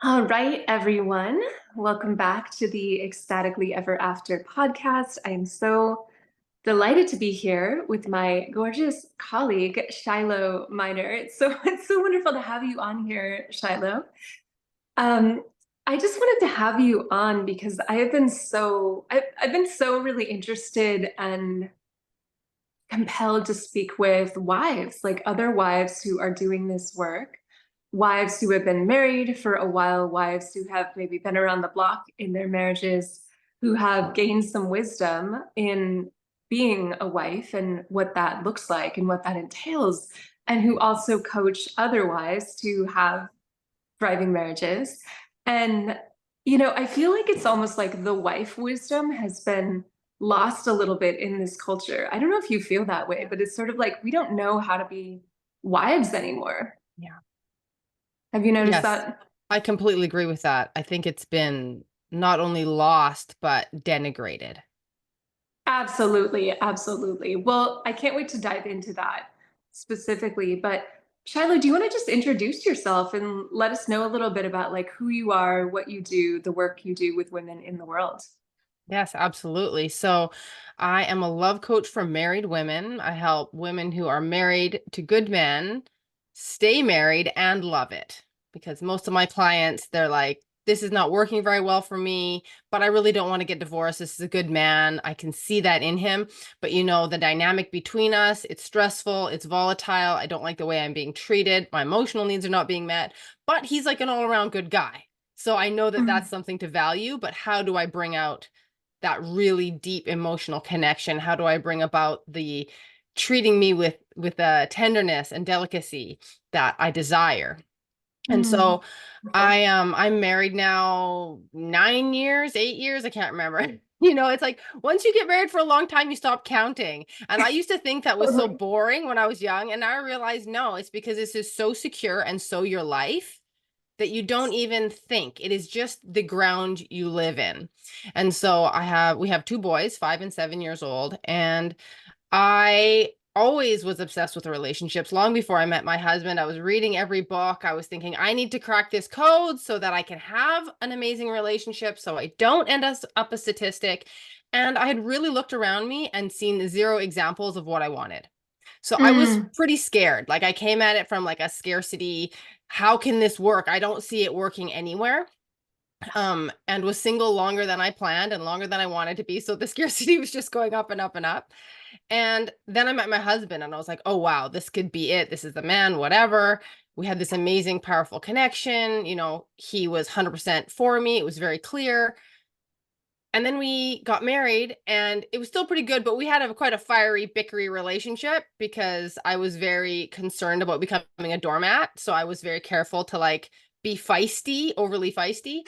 All right, everyone. Welcome back to the Ecstatically Ever After podcast. I am so delighted to be here with my gorgeous colleague, Shiloh Minor. It's so wonderful to have you on here, Shiloh. Um, I just wanted to have you on because I've been so really interested and compelled to speak with wives, like other wives who are doing this work, wives who have been married for a while, wives who have maybe been around the block in their marriages, who have gained some wisdom in being a wife and what that looks like and what that entails, and who also coach other wives to have thriving marriages. And, I feel like it's almost like the wife wisdom has been lost a little bit in this culture. I don't know if you feel that way, but it's sort of like we don't know how to be wives anymore. Yeah. Have you noticed Yes, that? I completely agree with that. I think it's been not only lost, but denigrated. Absolutely, absolutely. Well, I can't wait to dive into that specifically. But Shiloh, do you want to just introduce yourself and let us know a little bit about like who you are, what you do, the work you do with women in the world? Yes, absolutely. So I am a love coach for married women. I help women who are married to good men stay married and love it. Because most of my clients, they're like, this is not working very well for me, but I really don't want to get divorced. This is a good man. I can see that in him. But the dynamic between us, it's stressful, it's volatile. I don't like the way I'm being treated. My emotional needs are not being met, but he's like an all around good guy. So I know that that's something to value, but how do I bring out that really deep emotional connection? How do I bring about the treating me with a tenderness and delicacy that I desire? And Mm. so I'm married now 9 years, 8 years, I can't remember. It's like once you get married for a long time, you stop counting. And I used to think that was so Totally. boring when I was young. And now I realize no, it's because this is so secure and so your life that you don't even think. It is just the ground you live in. And so we have two boys, 5 and 7 years old, and I always was obsessed with relationships. Long before I met my husband, I was reading every book. I was thinking I need to crack this code so that I can have an amazing relationship, so I don't end up a statistic. And I had really looked around me and seen zero examples of what I wanted. So I was Mm. pretty scared. Like I came at it from like a scarcity. How can this work? I don't see it working anywhere. And was single longer than I planned and longer than I wanted to be. So the scarcity was just going up and up and up. And then I met my husband and I was like, oh, wow, this could be it. This is the man, whatever. We had this amazing, powerful connection. He was 100% for me. It was very clear. And then we got married and it was still pretty good, but we had quite a fiery, bickery relationship because I was very concerned about becoming a doormat. So I was very careful to like be feisty, overly feisty,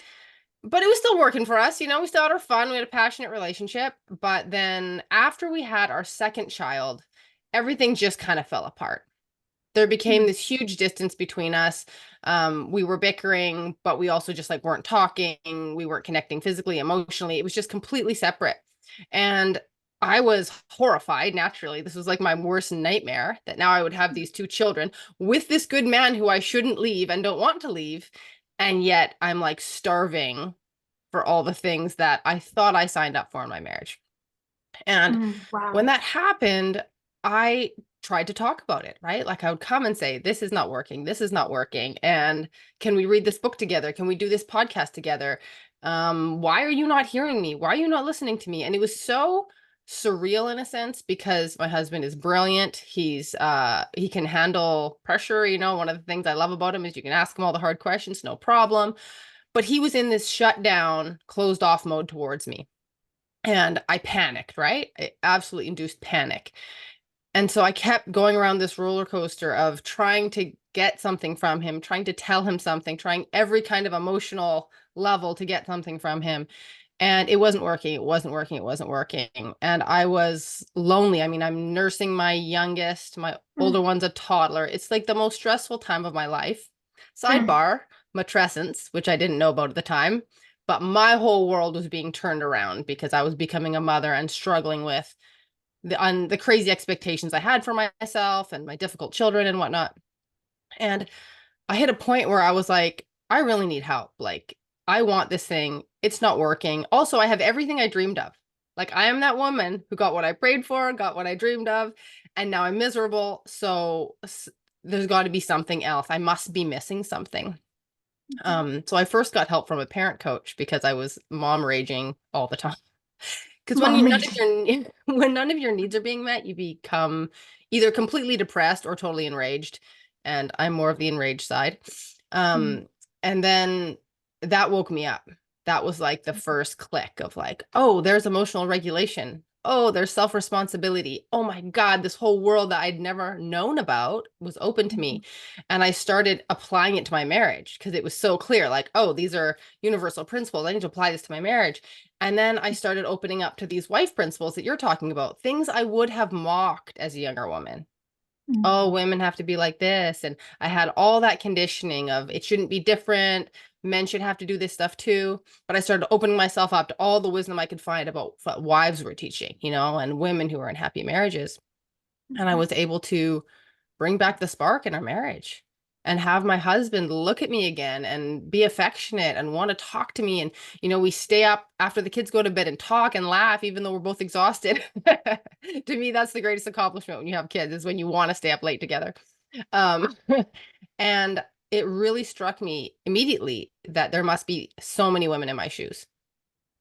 but it was still working for us. We still had our fun. We had a passionate relationship. But then after we had our second child, everything just kind of fell apart. There became Mm. this huge distance between us. We were bickering, but we also just like weren't talking. We weren't connecting physically, emotionally. It was just completely separate. And I was horrified, naturally. This was like my worst nightmare that now I would have these two children with this good man who I shouldn't leave and don't want to leave. And yet I'm like starving for all the things that I thought I signed up for in my marriage. And Mm. when Wow. that happened, I tried to talk about it, right? Like I would come and say, this is not working. This is not working. And can we read this book together? Can we do this podcast together? Why are you not hearing me? Why are you not listening to me? And it was so surreal in a sense because my husband is brilliant. He can handle pressure. One of the things I love about him is you can ask him all the hard questions, no problem. But he was in this shut down, closed off mode towards me. And I panicked, right? It absolutely induced panic. And so I kept going around this roller coaster of trying to get something from him, trying to tell him something, trying every kind of emotional level to get something from him. And it wasn't working. It wasn't working. It wasn't working. And I was lonely. I mean, I'm nursing my youngest, my older Mm. one's a toddler. It's like the most stressful time of my life. Mm. Sidebar, matrescence, which I didn't know about at the time. But my whole world was being turned around because I was becoming a mother and struggling with the crazy expectations I had for myself and my difficult children and whatnot. And I hit a point where I was like, I really need help. Like, I want this thing. It's not working. Also, I have everything I dreamed of. Like, I am that woman who got what I prayed for, got what I dreamed of, and now I'm miserable. So there's got to be something else. I must be missing something. So I first got help from a parent coach because I was mom raging all the time. Because when Mom none of raging. your when none of your needs are being met, you become either completely depressed or totally enraged. And I'm more of the enraged side. Mm. Um, and then that woke me up. That was like the first click of like, oh, there's emotional regulation. Oh, there's self-responsibility. Oh my God, this whole world that I'd never known about was open to me. And I started applying it to my marriage because it was so clear, like, oh, these are universal principles. I need to apply this to my marriage. And then I started opening up to these wife principles that you're talking about, things I would have mocked as a younger woman. Oh, Mm. women have to be like this. And I had all that conditioning of it shouldn't be different. Men should have to do this stuff too. But I started opening myself up to all the wisdom I could find about what wives were teaching, and women who are in happy marriages. And I was able to bring back the spark in our marriage and have my husband look at me again and be affectionate and want to talk to me. And, we stay up after the kids go to bed and talk and laugh, even though we're both exhausted. To me, that's the greatest accomplishment when you have kids, is when you want to stay up late together. Um, and it really struck me immediately that there must be so many women in my shoes.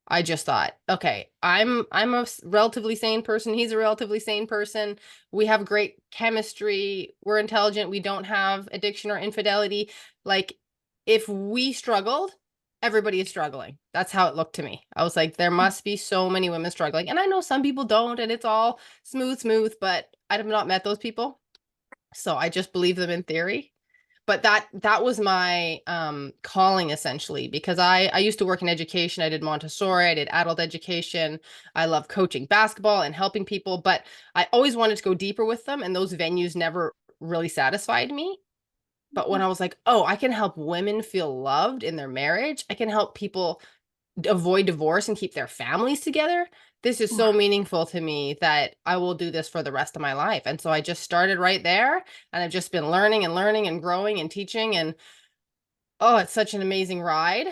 I just thought, okay, I'm a relatively sane person. He's a relatively sane person. We have great chemistry. We're intelligent. We don't have addiction or infidelity. Like, if we struggled, everybody is struggling. That's how it looked to me. I was like, there must be so many women struggling. And I know some people don't, and it's all smooth, but I have not met those people. So I just believe them in theory. But that was my calling, essentially, because I used to work in education. I did Montessori, I did adult education. I love coaching basketball and helping people, but I always wanted to go deeper with them, and those venues never really satisfied me. But when I was like, oh, I can help women feel loved in their marriage, I can help people avoid divorce and keep their families together. This is so meaningful to me that I will do this for the rest of my life. And so I just started right there, and I've just been learning and growing and teaching. And oh, it's such an amazing ride.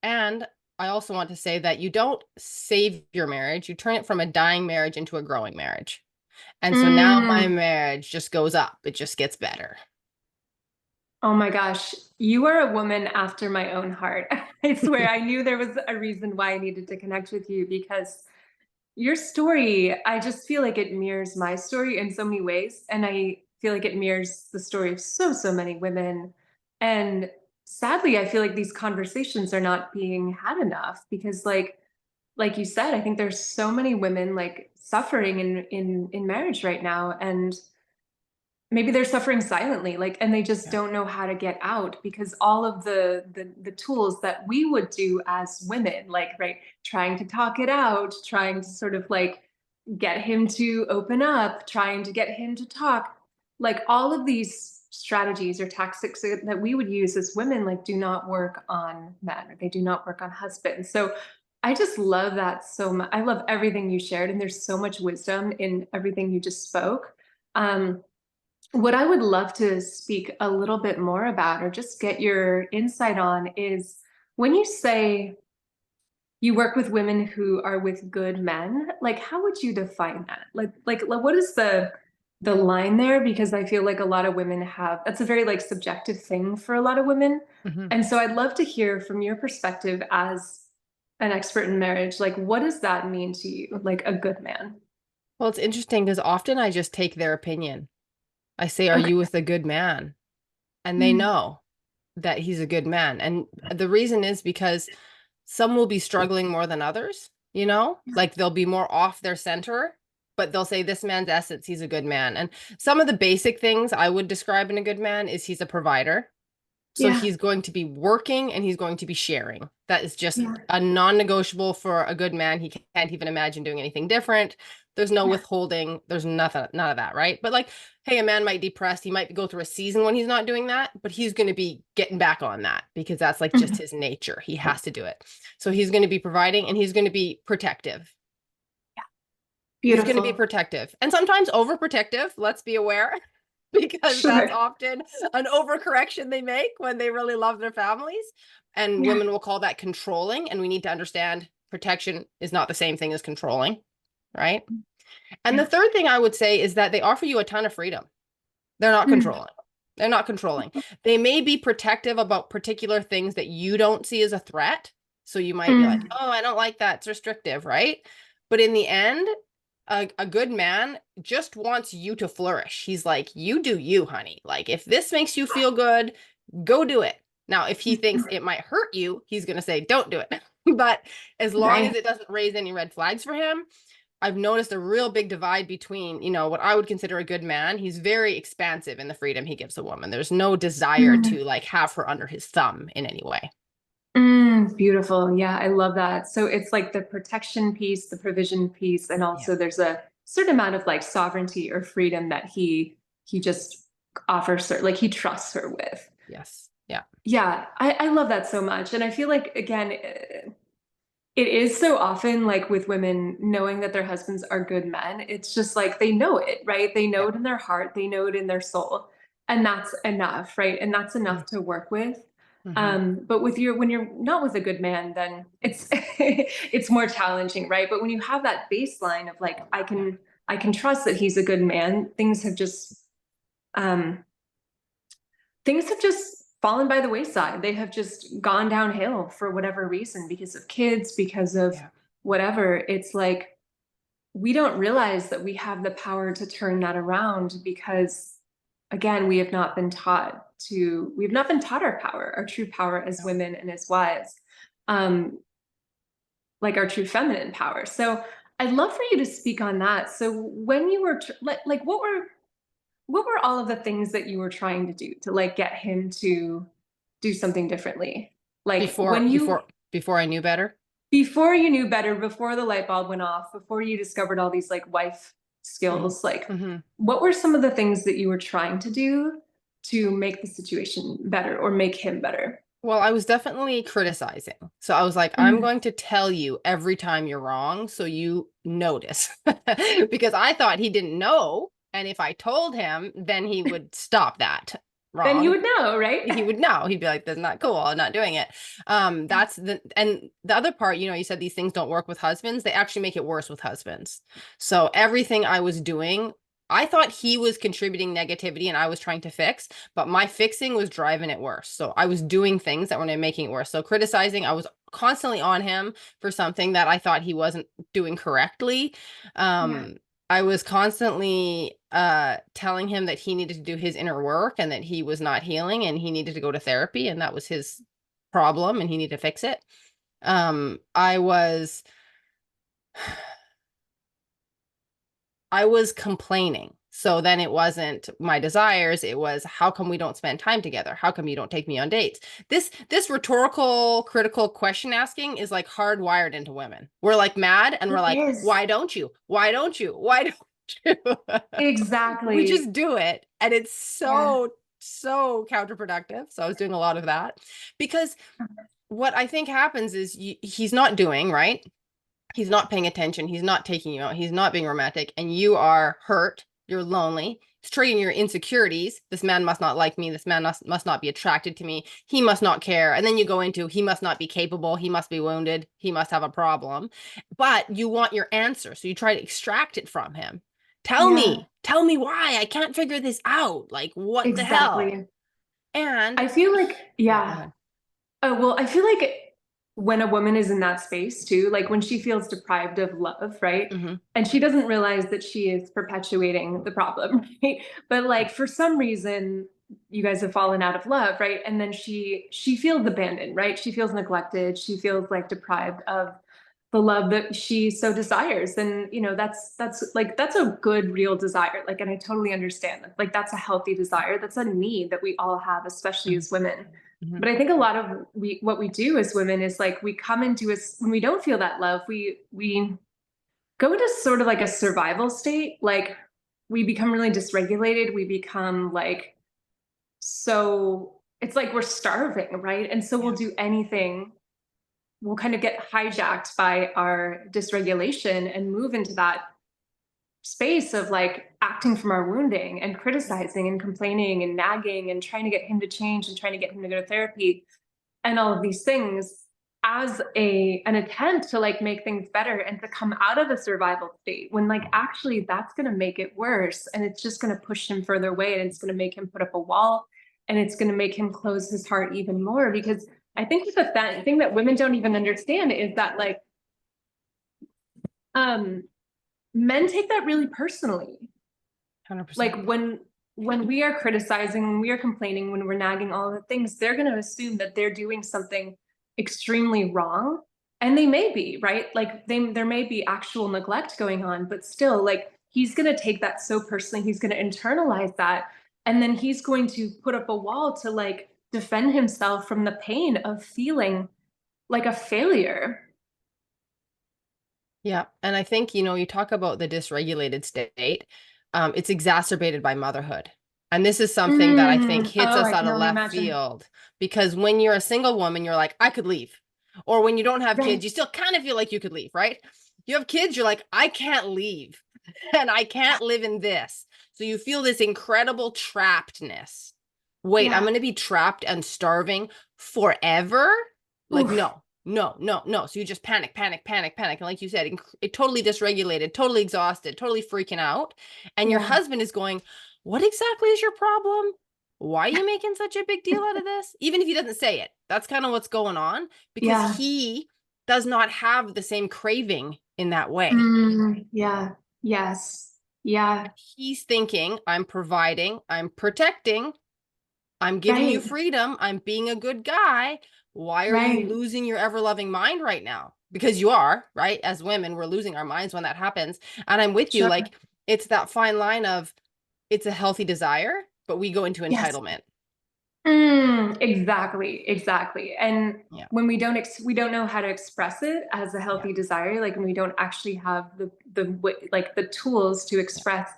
And I also want to say that you don't save your marriage, you turn it from a dying marriage into a growing marriage. And so now my Mm. marriage just goes up, it just gets better. Oh my gosh, you are a woman after my own heart. I swear, I knew there was a reason why I needed to connect with you because your story, I just feel like it mirrors my story in so many ways. And I feel like it mirrors the story of so many women. And sadly, I feel like these conversations are not being had enough because like you said, I think there's so many women like suffering in marriage right now. And maybe they're suffering silently, like, and they just Yeah. don't know how to get out because all of the tools that we would do as women, like, right, trying to talk it out, trying to sort of like get him to open up, trying to get him to talk, like all of these strategies or tactics that we would use as women, like, do not work on men, or they do not work on husbands. So I just love that so much. I love everything you shared, and there's so much wisdom in everything you just spoke. um, what I would love to speak a little bit more about, or just get your insight on, is when you say you work with women who are with good men, like how would you define that? Like what is the line there? Because I feel like a lot of women have, that's a very like subjective thing for a lot of women. Mhm. And so I'd love to hear from your perspective as an expert in marriage, like what does that mean to you, like a good man? Well, it's interesting because often I just take their opinion. I say, are Okay. you with a good man? And they Mm. know that he's a good man. And the reason is because some will be struggling more than others, like they'll be more off their center, but they'll say, this man's essence, he's a good man. And some of the basic things I would describe in a good man is he's a provider. So Yeah. he's going to be working and he's going to be sharing. That is just Yeah. a non-negotiable for a good man. He can't even imagine doing anything different. There's no Yeah. withholding. There's nothing, none of that, right? But like, hey, a man might be depressed. He might go through a season when he's not doing that, but he's going to be getting back on that because that's like just Mhm. his nature. He has to do it. So he's going to be providing and he's going to be protective. He's going to be Beautiful. protective and sometimes overprotective. Let's be aware. because that's Sure. often an overcorrection they make when they really love their families. And Yeah. women will call that controlling. And we need to understand protection is not the same thing as controlling, right? And the Yeah. third thing I would say is that they offer you a ton of freedom. They're not Mm. controlling. They're not controlling. They may be protective about particular things that you don't see as a threat. So you might be like, Mm. oh, I don't like that. It's restrictive, right? But in the end, a good man just wants you to flourish. He's like, you do you, honey. Like, if this makes you feel good, go do it. Now, if he thinks it might hurt you, he's going to say, don't do it. But as long as Right. it doesn't raise any red flags for him, I've noticed a real big divide between, what I would consider a good man. He's very expansive in the freedom he gives a woman. There's no desire Mm. to like have her under his thumb in any way. Mm. Beautiful. Yeah, I love that. So it's like the protection piece, the provision piece, and Yeah. also there's a certain amount of like sovereignty or freedom that he just offers her, like he trusts her with. Yes. Yeah. Yeah, I love that so much. And I feel like, again, it is so often like with women knowing that their husbands are good men, it's just like they know it, right? They know Yeah. it in their heart, they know it in their soul. And that's enough, right? And that's enough to work with. Mm-hmm. But with your when you're not with a good man, then it's it's more challenging, right? But when you have that baseline of like, Yeah. I can trust that he's a good man, um things have just fallen by the wayside. They have just gone downhill for whatever reason, because of kids, because of Yeah. whatever. It's like we don't realize that we have the power to turn that around because, again, we've not been taught our true power as No. women and as wives, um, like our true feminine power. So I'd love for you to speak on that. So when you were like, what were all of the things that you were trying to do to like get him to do something differently? Like Before when you before before I knew better. before you knew better, before the light bulb went off, before you discovered all these like wife Mm-hmm. skills, like Mm-hmm. what were some of the things that you were trying to do to make the situation better or make him better? Well, I was definitely criticizing. So I was like, I'm Mm. going to tell you every time you're wrong so you notice. Because I thought he didn't know. And if I told him, then he would stop that Then he wrong. would know, right? He would know. He'd be like, that's not cool. I'm not doing it. And the other part, you said these things don't work with husbands. They actually make it worse with husbands. So everything I was doing, I thought he was contributing negativity and I was trying to fix, but my fixing was driving it worse. So I was doing things that were making it worse. So criticizing, I was constantly on him for something that I thought he wasn't doing correctly. Yeah. I was constantly telling him that he needed to do his inner work and that he was not healing and he needed to go to therapy and that was his problem and he needed to fix it. I was complaining. So then it wasn't my desires, it was how come we don't spend time together? How come you don't take me on dates? This rhetorical critical question asking is like hardwired into women. We're like mad and we're It like, is. why don't you? Why don't you? Why don't you? We just Exactly. do it. And it's Yeah. so counterproductive. So I was doing a lot of that because what I think happens is he's not doing, right? He's not paying attention. He's not taking you out. He's not being romantic. And you are hurt. You're lonely. It's triggering your insecurities. This man must not like me. This man must not be attracted to me. He must not care. And then you go into he must not be capable. He must be wounded. He must have a problem. But you want your answer. So you try to extract it from him. Yeah. Tell me why. I can't figure this out. Like, what the hell? Exactly. And I feel like, yeah, go yeah. ahead. Oh, well, I feel like when a woman is in that space too, like when she feels deprived of love, right? Mm-hmm. And she doesn't realize that she is perpetuating the problem, right? But Yeah. like for some reason, you guys have fallen out of love, right? And then she feels abandoned, right? She feels neglected. She feels like deprived of the love that she so desires. And that's a good real desire. Like, and I totally understand that. Like that's a healthy desire. That's a need that we all have, especially Mm-hmm. as women. Mm-hmm. But I think a lot of what we do as women is like we come into when we don't feel that love, we go into sort of like a survival state. Like we become really dysregulated. We become like, so it's like we're starving, right? And so we'll Yeah. do anything. We'll kind of get hijacked by our dysregulation and move into that space of like acting from our wounding and criticizing and complaining and nagging and trying to get him to change and trying to get him to go to therapy and all of these things as an attempt to like make things better and to come out of a survival state, when like actually that's going to make it worse, and it's just going to push him further away, and it's going to make him put up a wall, and it's going to make him close his heart even more. Because I think the thing that women don't even understand is that like um men take that really personally. 100%. Like when we are criticizing, when we are complaining, when we're nagging, all of the things, they're going to assume that they're doing something extremely wrong. And they may be, right? Like there may be actual neglect going on, but still, like he's going to take that so personally. He's going to internalize that. And then he's going to put up a wall to like defend himself from the pain of feeling like a failure. Yeah. And I think, you talk about the dysregulated state. It's exacerbated by motherhood. And this is something that I think hits Oh, us I out can of only left imagine. field, because when you're a single woman, you're like, I could leave. Or when you don't have kids, Right. you still kind of feel like you could leave, right? You have kids, you're like, I can't leave and I can't live in this. So you feel this incredible trappedness. Wait, I'm Yeah. going to be trapped and starving forever? Like, Oof. no, no, no, no. So you just panic, panic, panic, panic. And like you said, it totally dysregulated, totally exhausted, totally freaking out. And your Yeah. husband is going, what exactly is your problem? Why are you making such a big deal out of this? Even if he doesn't say it, that's kind of what's going on, because Yeah. he does not have the same craving in that way. Yeah. Yes. Yeah. He's thinking, I'm providing, I'm protecting, I'm giving you Right. freedom, I'm being a good guy. Why are you Right. losing your ever loving mind right now? Because you are, right? As women, we're losing our minds when that happens. And I'm with you. Sure. Like, it's that fine line of it's a healthy desire, but we go into Yes. entitlement. Exactly. Exactly. And Yeah. when we don't know how to express it as a Yeah. healthy desire, like when we don't actually have like the tools to Yeah. express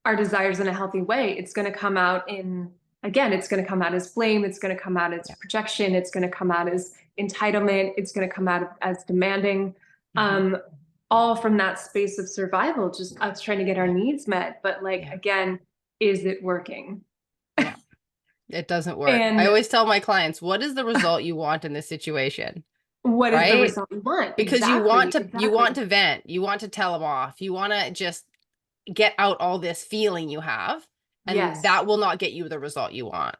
our desires in a healthy way, it's going to come out in, again, it's going to come out as blame, it's going to come out as Yeah. projection, it's going to come out as entitlement, it's going to come out as demanding. Mhm. Um, all from that space of survival, just us trying to get our Yeah. needs met. But like Yeah. again, is it working? Yeah. It doesn't work. I And always tell my clients, what is the result you want in this situation? what is the Right? result we want? Because you want Exactly, to you want exactly. to vent, you want to tell them off, you want to just get out all this feeling you have, and Yes. that will not get you the result you want.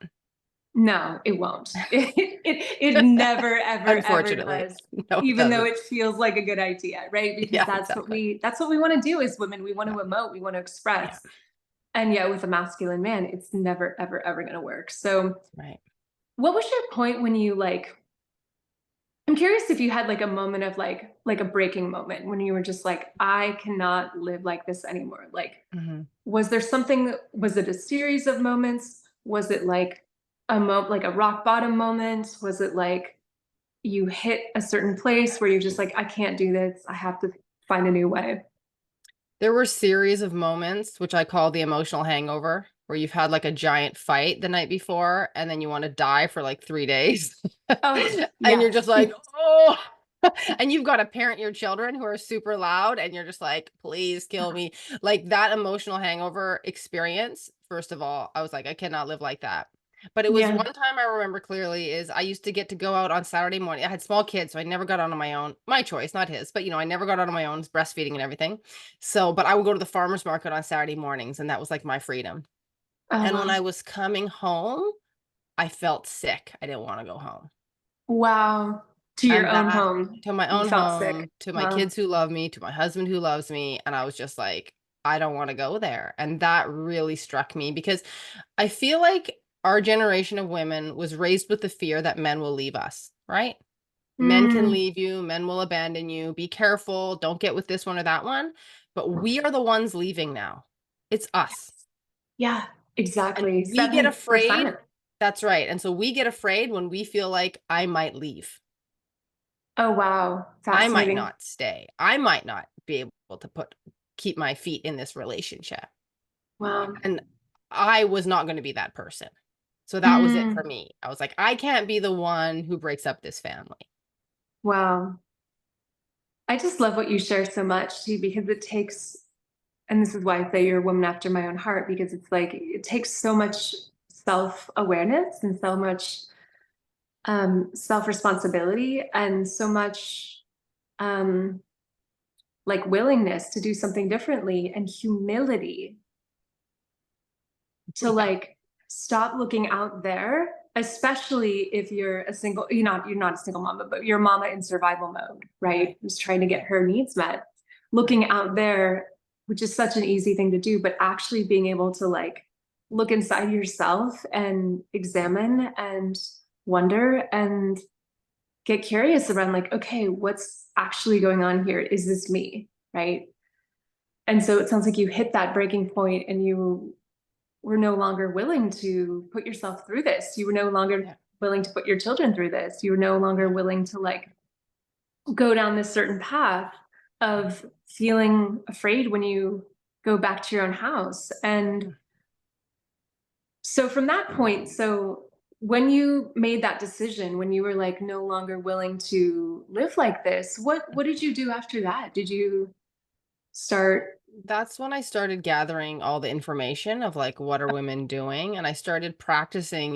No, it won't. It never, ever, ever Unfortunately. does. No, it Even though doesn't. it feels like a good idea, right? Because Yeah, exactly. that's what we want to do as women. We want to Yeah. emote, we want to Yeah. express. And yet with a masculine man, it's never, ever, ever going to work. So Right. what was your point when you like, I'm curious if you had like a moment of like a breaking moment when you were just like, I cannot live like this anymore. Like, Mhm. was there something, was it a series of moments? Was it like like a rock bottom moment? Was it like you hit a certain place where you're just like, I can't do this. I have to find a new way. There were series of moments, which I call the emotional hangover, where you've had like a giant fight the night before and then you want to die for like 3 days. Oh, And you're yes. just like, oh, and you've got to parent your children who are super loud and you're just like, please kill me. Like that emotional hangover experience. First of all, I was like, I cannot live like that. But it was Yeah. one time I remember clearly is I used to get to go out on Saturday morning. I had small kids, so I never got out on my own. My choice, not his, but I never got out on my own, breastfeeding and everything. So, but I would go to the farmer's market on Saturday mornings, and that was like my freedom. Oh, And when wow. I was coming home, I felt sick. I didn't want to go home. Wow. To your And own that home. to my You own felt sick. home, to my Wow. kids who love me, to my husband who loves me, and I was just like, I don't want to go there. And that really struck me because I feel like our generation of women was raised with the fear that men will leave us, right? Men can Mm, leave you, men will abandon you. Be careful, don't get with this one or that one. But we are the ones leaving now. It's us. yeah, And exactly. we get 70%. afraid. That's right. And so we get afraid when we feel like I might leave. Oh, wow. I might Fascinating. not stay. I might not be able to keep my feet in this relationship. Wow. And I was not going to be that person. So that was it for Mm, me. I was like, I can't be the one who breaks up this family. wow. I just love what you share so much too, because it takes and this is why I say you're a woman after my own heart, because it's like it takes so much self-awareness and so much self-responsibility and so much um, like willingness to do something differently and humility to Yeah. like stop looking out there, especially if you're a single, you're not a single mama, but you're a mama in survival mode, right? Right. Who's trying to get Right. her needs met. Right. Looking out there, which is such an easy thing to do, but actually being able to like look inside yourself and examine and wonder and get curious around like, okay, what's actually going on here? Is this me? Right. And so it sounds like you hit that breaking point and you were no longer willing to put yourself through this. You were no longer Yeah. willing to put your children through this. You were no longer Yeah. willing to like go down this certain path of feeling afraid when you go back to your own house. And Mm. so from that point, so when you made that decision, when you were like no longer willing to live like this, what did you do after that? Did you start? That's when I started gathering all the information of like, what are women doing? And I started practicing,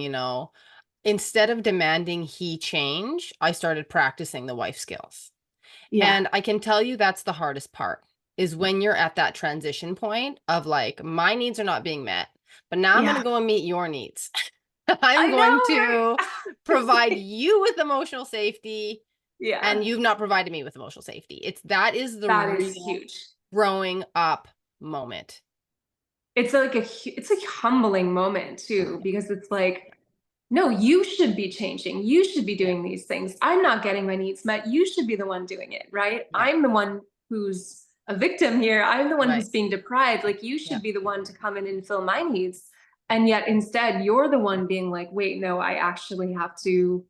instead of demanding he change, I started practicing the wife skills. Yeah. And I can tell you that's the hardest part is when you're at that transition point of like, my needs are not being met, but now I'm going to Yeah. go and meet your needs. I'm I going know, to provide right? you with emotional safety, and Yeah. you've not provided me with emotional safety. That is the That is real huge. growing up moment. It's like it's a humbling moment too, because it's like, no, you should be changing. You should be Yeah. doing these things. I'm not getting my needs met. You should be the one doing it, right? Yeah. I'm the one who's a victim here. I'm the one Right. who's being deprived. Like you Yeah. should be the one to come in and fill my needs. And yet instead you're the one being like, wait, no, I actually have to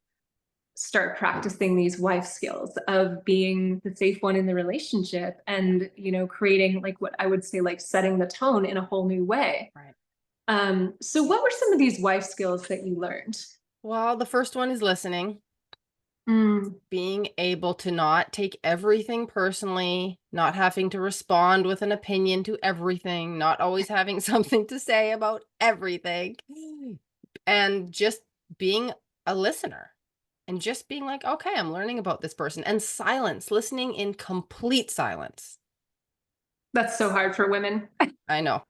start practicing these wife skills of being the safe one in the relationship and creating like what I would say like setting the tone in a whole new way. Right. So what were some of these wife skills that you learned? Well, the first one is listening, Mm, being able to not take everything personally, not having to respond with an opinion to everything, not always having something to say about everything, and just being a listener and just being like, okay, I'm learning about this person, and silence, listening in complete silence. that's so hard for women. I know.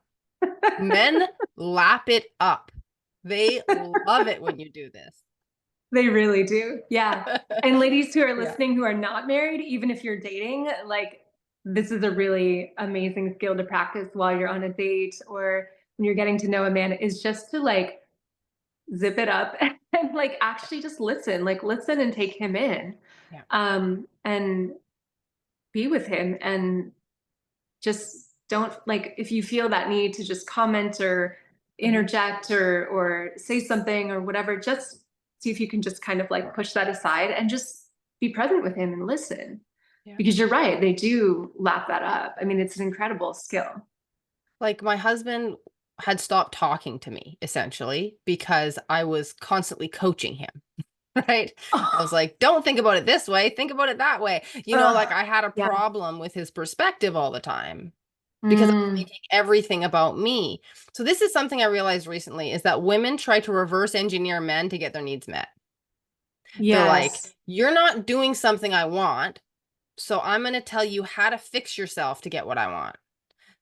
Men lap it up. They love it when you do this. They really do. Yeah. And ladies who are Yeah. listening who are not married, even if you're dating, like this is a really amazing skill to practice while you're on a date or when you're getting to know a man, is just to like zip it up and like actually just listen, like listen and take him in, Yeah. and be with him and just don't like if you feel that need to just comment or Mhm. interject or say something or whatever, just see if you can just kind of like push that aside and just be present with him and listen, Yeah. because you're right, they do lap that up. I mean, it's an incredible skill. Like my husband had stopped talking to me essentially because I was constantly coaching him. Right. I was Oh, like, don't think about it this way. Think about it that way. Like I had a yeah. problem with his perspective all the time because I was Mm, making everything about me. So this is something I realized recently is that women try to reverse engineer men to get their needs met. They're like, yes. you're not doing something I want. So I'm going to tell you how to fix yourself to get what I want.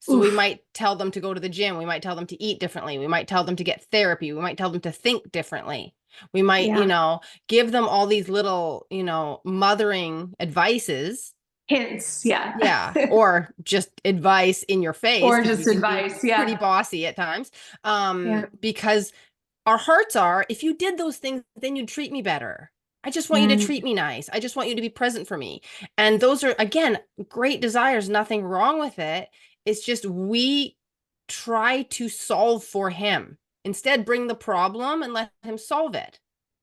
So we Oof. might tell them to go to the gym. We might tell them to eat differently. We might tell them to get therapy. We might tell them to think differently. We might, Yeah. give them all these little, mothering advices. Hints. Yeah. Yeah. Or just advice in your face Or because we just can be advice. pretty Yeah. bossy at times. Yeah. Because our hearts are, if you did those things, then you'd treat me better. I just want you to Mm, treat me nice. I just want you to be present for me. And those are, again, great desires, nothing wrong with it. It's just we try to solve for him. Instead, bring the problem and let him solve it.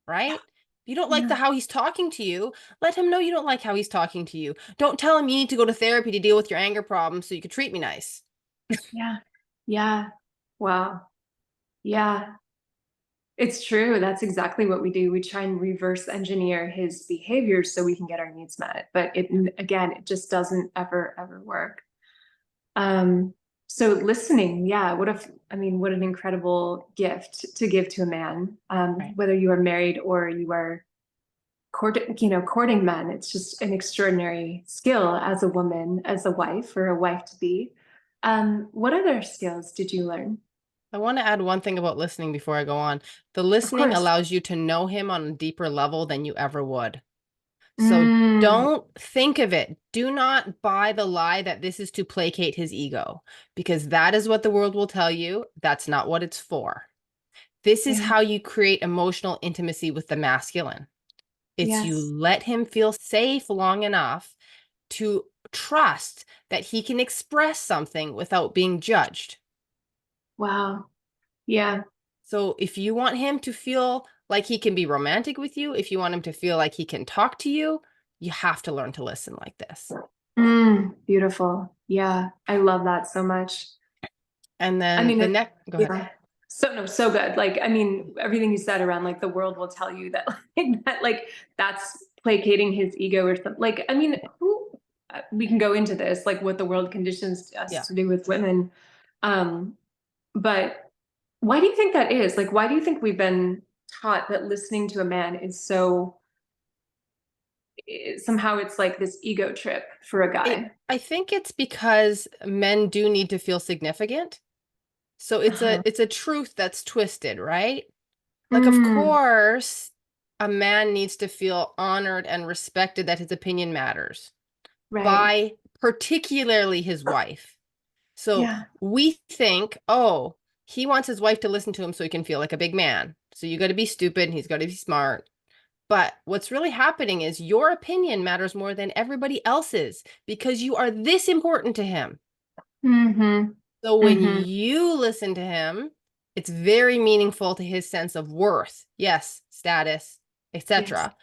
Right? If you don't like yeah. how he's talking to you, let him know you don't like how he's talking to you. Don't tell him you need to go to therapy to deal with your anger problems so you could treat me nice. Yeah. Yeah. Wow. Yeah. It's true. That's exactly what we do. We try and reverse engineer his behavior so we can get our needs met. But again, it just doesn't ever, ever work. Um, So listening, yeah, what an incredible gift to give to a man, Right. whether you are married or you are courting men. It's just an extraordinary skill as a woman, as a wife or a wife to be. What other skills did you learn? I want to add one thing about listening before I go on. The Of listening course. allows you to know him on a deeper level than you ever would. So Mm, don't think of it. Do not buy the lie that this is to placate his ego, because that is what the world will tell you. That's not what it's for. This is yeah. how you create emotional intimacy with the masculine. It's you Yes. let him feel safe long enough to trust that he can express something without being judged. Wow. Yeah. So if you want him to feel like he can be romantic with you, if you want him to feel like he can talk to you, you have to learn to listen like this. Beautiful. Yeah. I love that so much. And I then mean, the next, go ahead. yeah. So no, so good. Like, I mean, everything you said around like the world will tell you that like that's placating his ego or something. Like, I mean, who we can go into this, like what the world conditions us Yeah. to do with women. Um, but why do you think that is? Like, why do you think we've been taught that listening to a man is so somehow it's like this ego trip for a guy? I think it's because men do need to feel significant. So Uh-huh. it's a truth that's twisted, right? Like, of Mm, course, a man needs to feel honored and respected that his opinion matters right. by particularly his wife. So Yeah. we think, oh, he wants his wife to listen to him so he can feel like a big man. So you got to be stupid and he's got to be smart. But what's really happening is your opinion matters more than everybody else's because you are this important to him. Mm-hmm. So when Mm-hmm. you listen to him, it's very meaningful to his sense of worth. Yes, status, Yes. etc.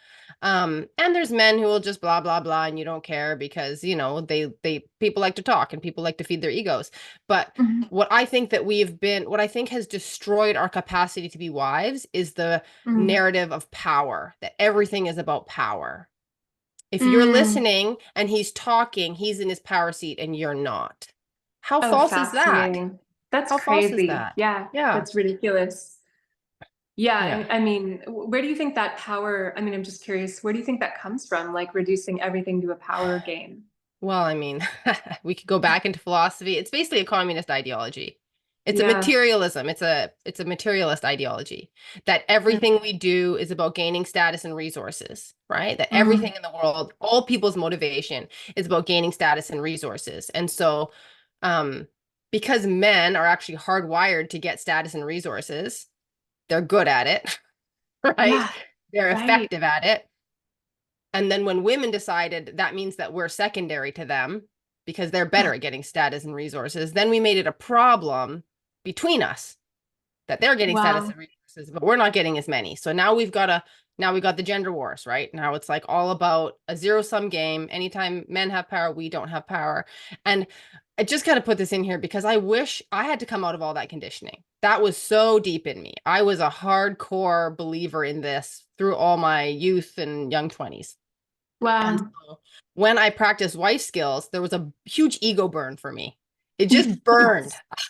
And there's men who will just blah blah blah and you don't care because, they people like to talk and people like to feed their egos. But Mhm. what I think has destroyed our capacity to be wives is the Mm. narrative of power, that everything is about power. If you're Mm. listening and he's talking, he's in his power seat and you're not. How Oh, false is that? fascinating. That's How false is crazy. that? Yeah, Yeah. that's ridiculous. Yeah, Yeah. I mean, where do you think that power, I mean, I'm just curious, where do you think that comes from? Like reducing everything to a power game? Well, I mean, we could go back into philosophy. It's basically a communist ideology. It's a Yeah. materialism. It's a materialist ideology that Mm. everything we do is about gaining status and resources, right? That Mm. everything in the world, all people's motivation is about gaining status and resources. And so, um, because men are actually hardwired to get status and resources, they're good at it, right? Yeah, They're right. effective at it. And then when women decided that means that we're secondary to them because they're better at getting status and resources, then we made it a problem between us that they're getting status Wow. and resources, but we're not getting as many. So now we got the gender wars, right? Now it's like all about a zero-sum game. Anytime men have power, we don't have power. And I just got to put this in here because I wish I had to come out of all that conditioning. That was so deep in me. I was a hardcore believer in this through all my youth and young 20s. And Wow. so when I practiced wife skills, there was a huge ego burn for me. It just burned. Yes.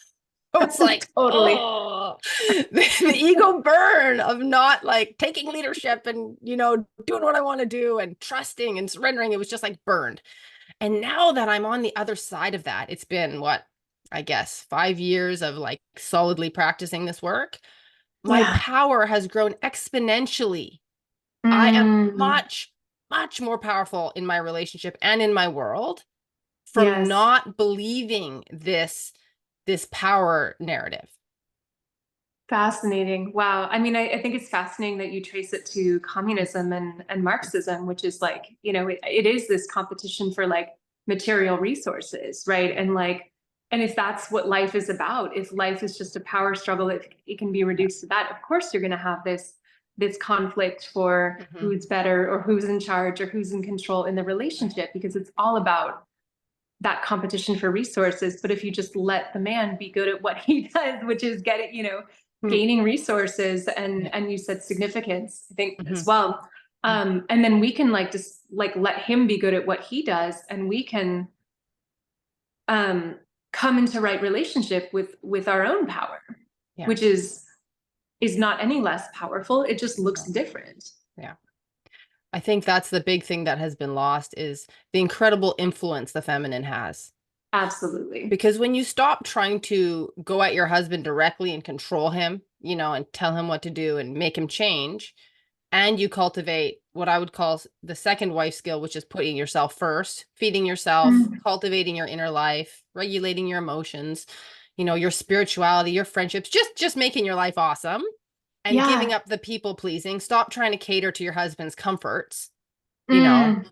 I was like, Totally. oh, the ego burn of not like taking leadership and, doing what I want to do and trusting and surrendering. It was just like burned. And now that I'm on the other side of that, it's been what, I guess, 5 years of like solidly practicing this work. My Yeah. power has grown exponentially. I am Mm. much, much more powerful in my relationship and in my world from Yes. not believing this power narrative. Fascinating. Wow. I mean, I think it's fascinating that you trace it to communism and Marxism, which is like, it is this competition for like material resources, right? And like, and if that's what life is about, if life is just a power struggle, if it can be Yeah. reduced to that, of course you're going to have this conflict for Mhm. who's better or who's in charge or who's in control in the Right. relationship, because it's all about that competition for resources. But if you just let the man be good at what he does, which is get it, Mm. gaining resources Yeah. and you said significance, I think as Mhm. well. Mm. And then we can like just like let him be good at what he does, and we can um come into right relationship with our own power, Yeah. which is not any less powerful. It just looks No. different. Yeah. I think that's the big thing that has been lost is the incredible influence the feminine has. Absolutely. Because when you stop trying to go at your husband directly and control him, and tell him what to do and make him change, and you cultivate what I would call the second wife skill, which is putting yourself first, feeding yourself, Mm. cultivating your inner life, regulating your emotions, your spirituality, your friendships, just making your life awesome and giving Yeah. up the people pleasing. Stop trying to cater to your husband's comforts. You know,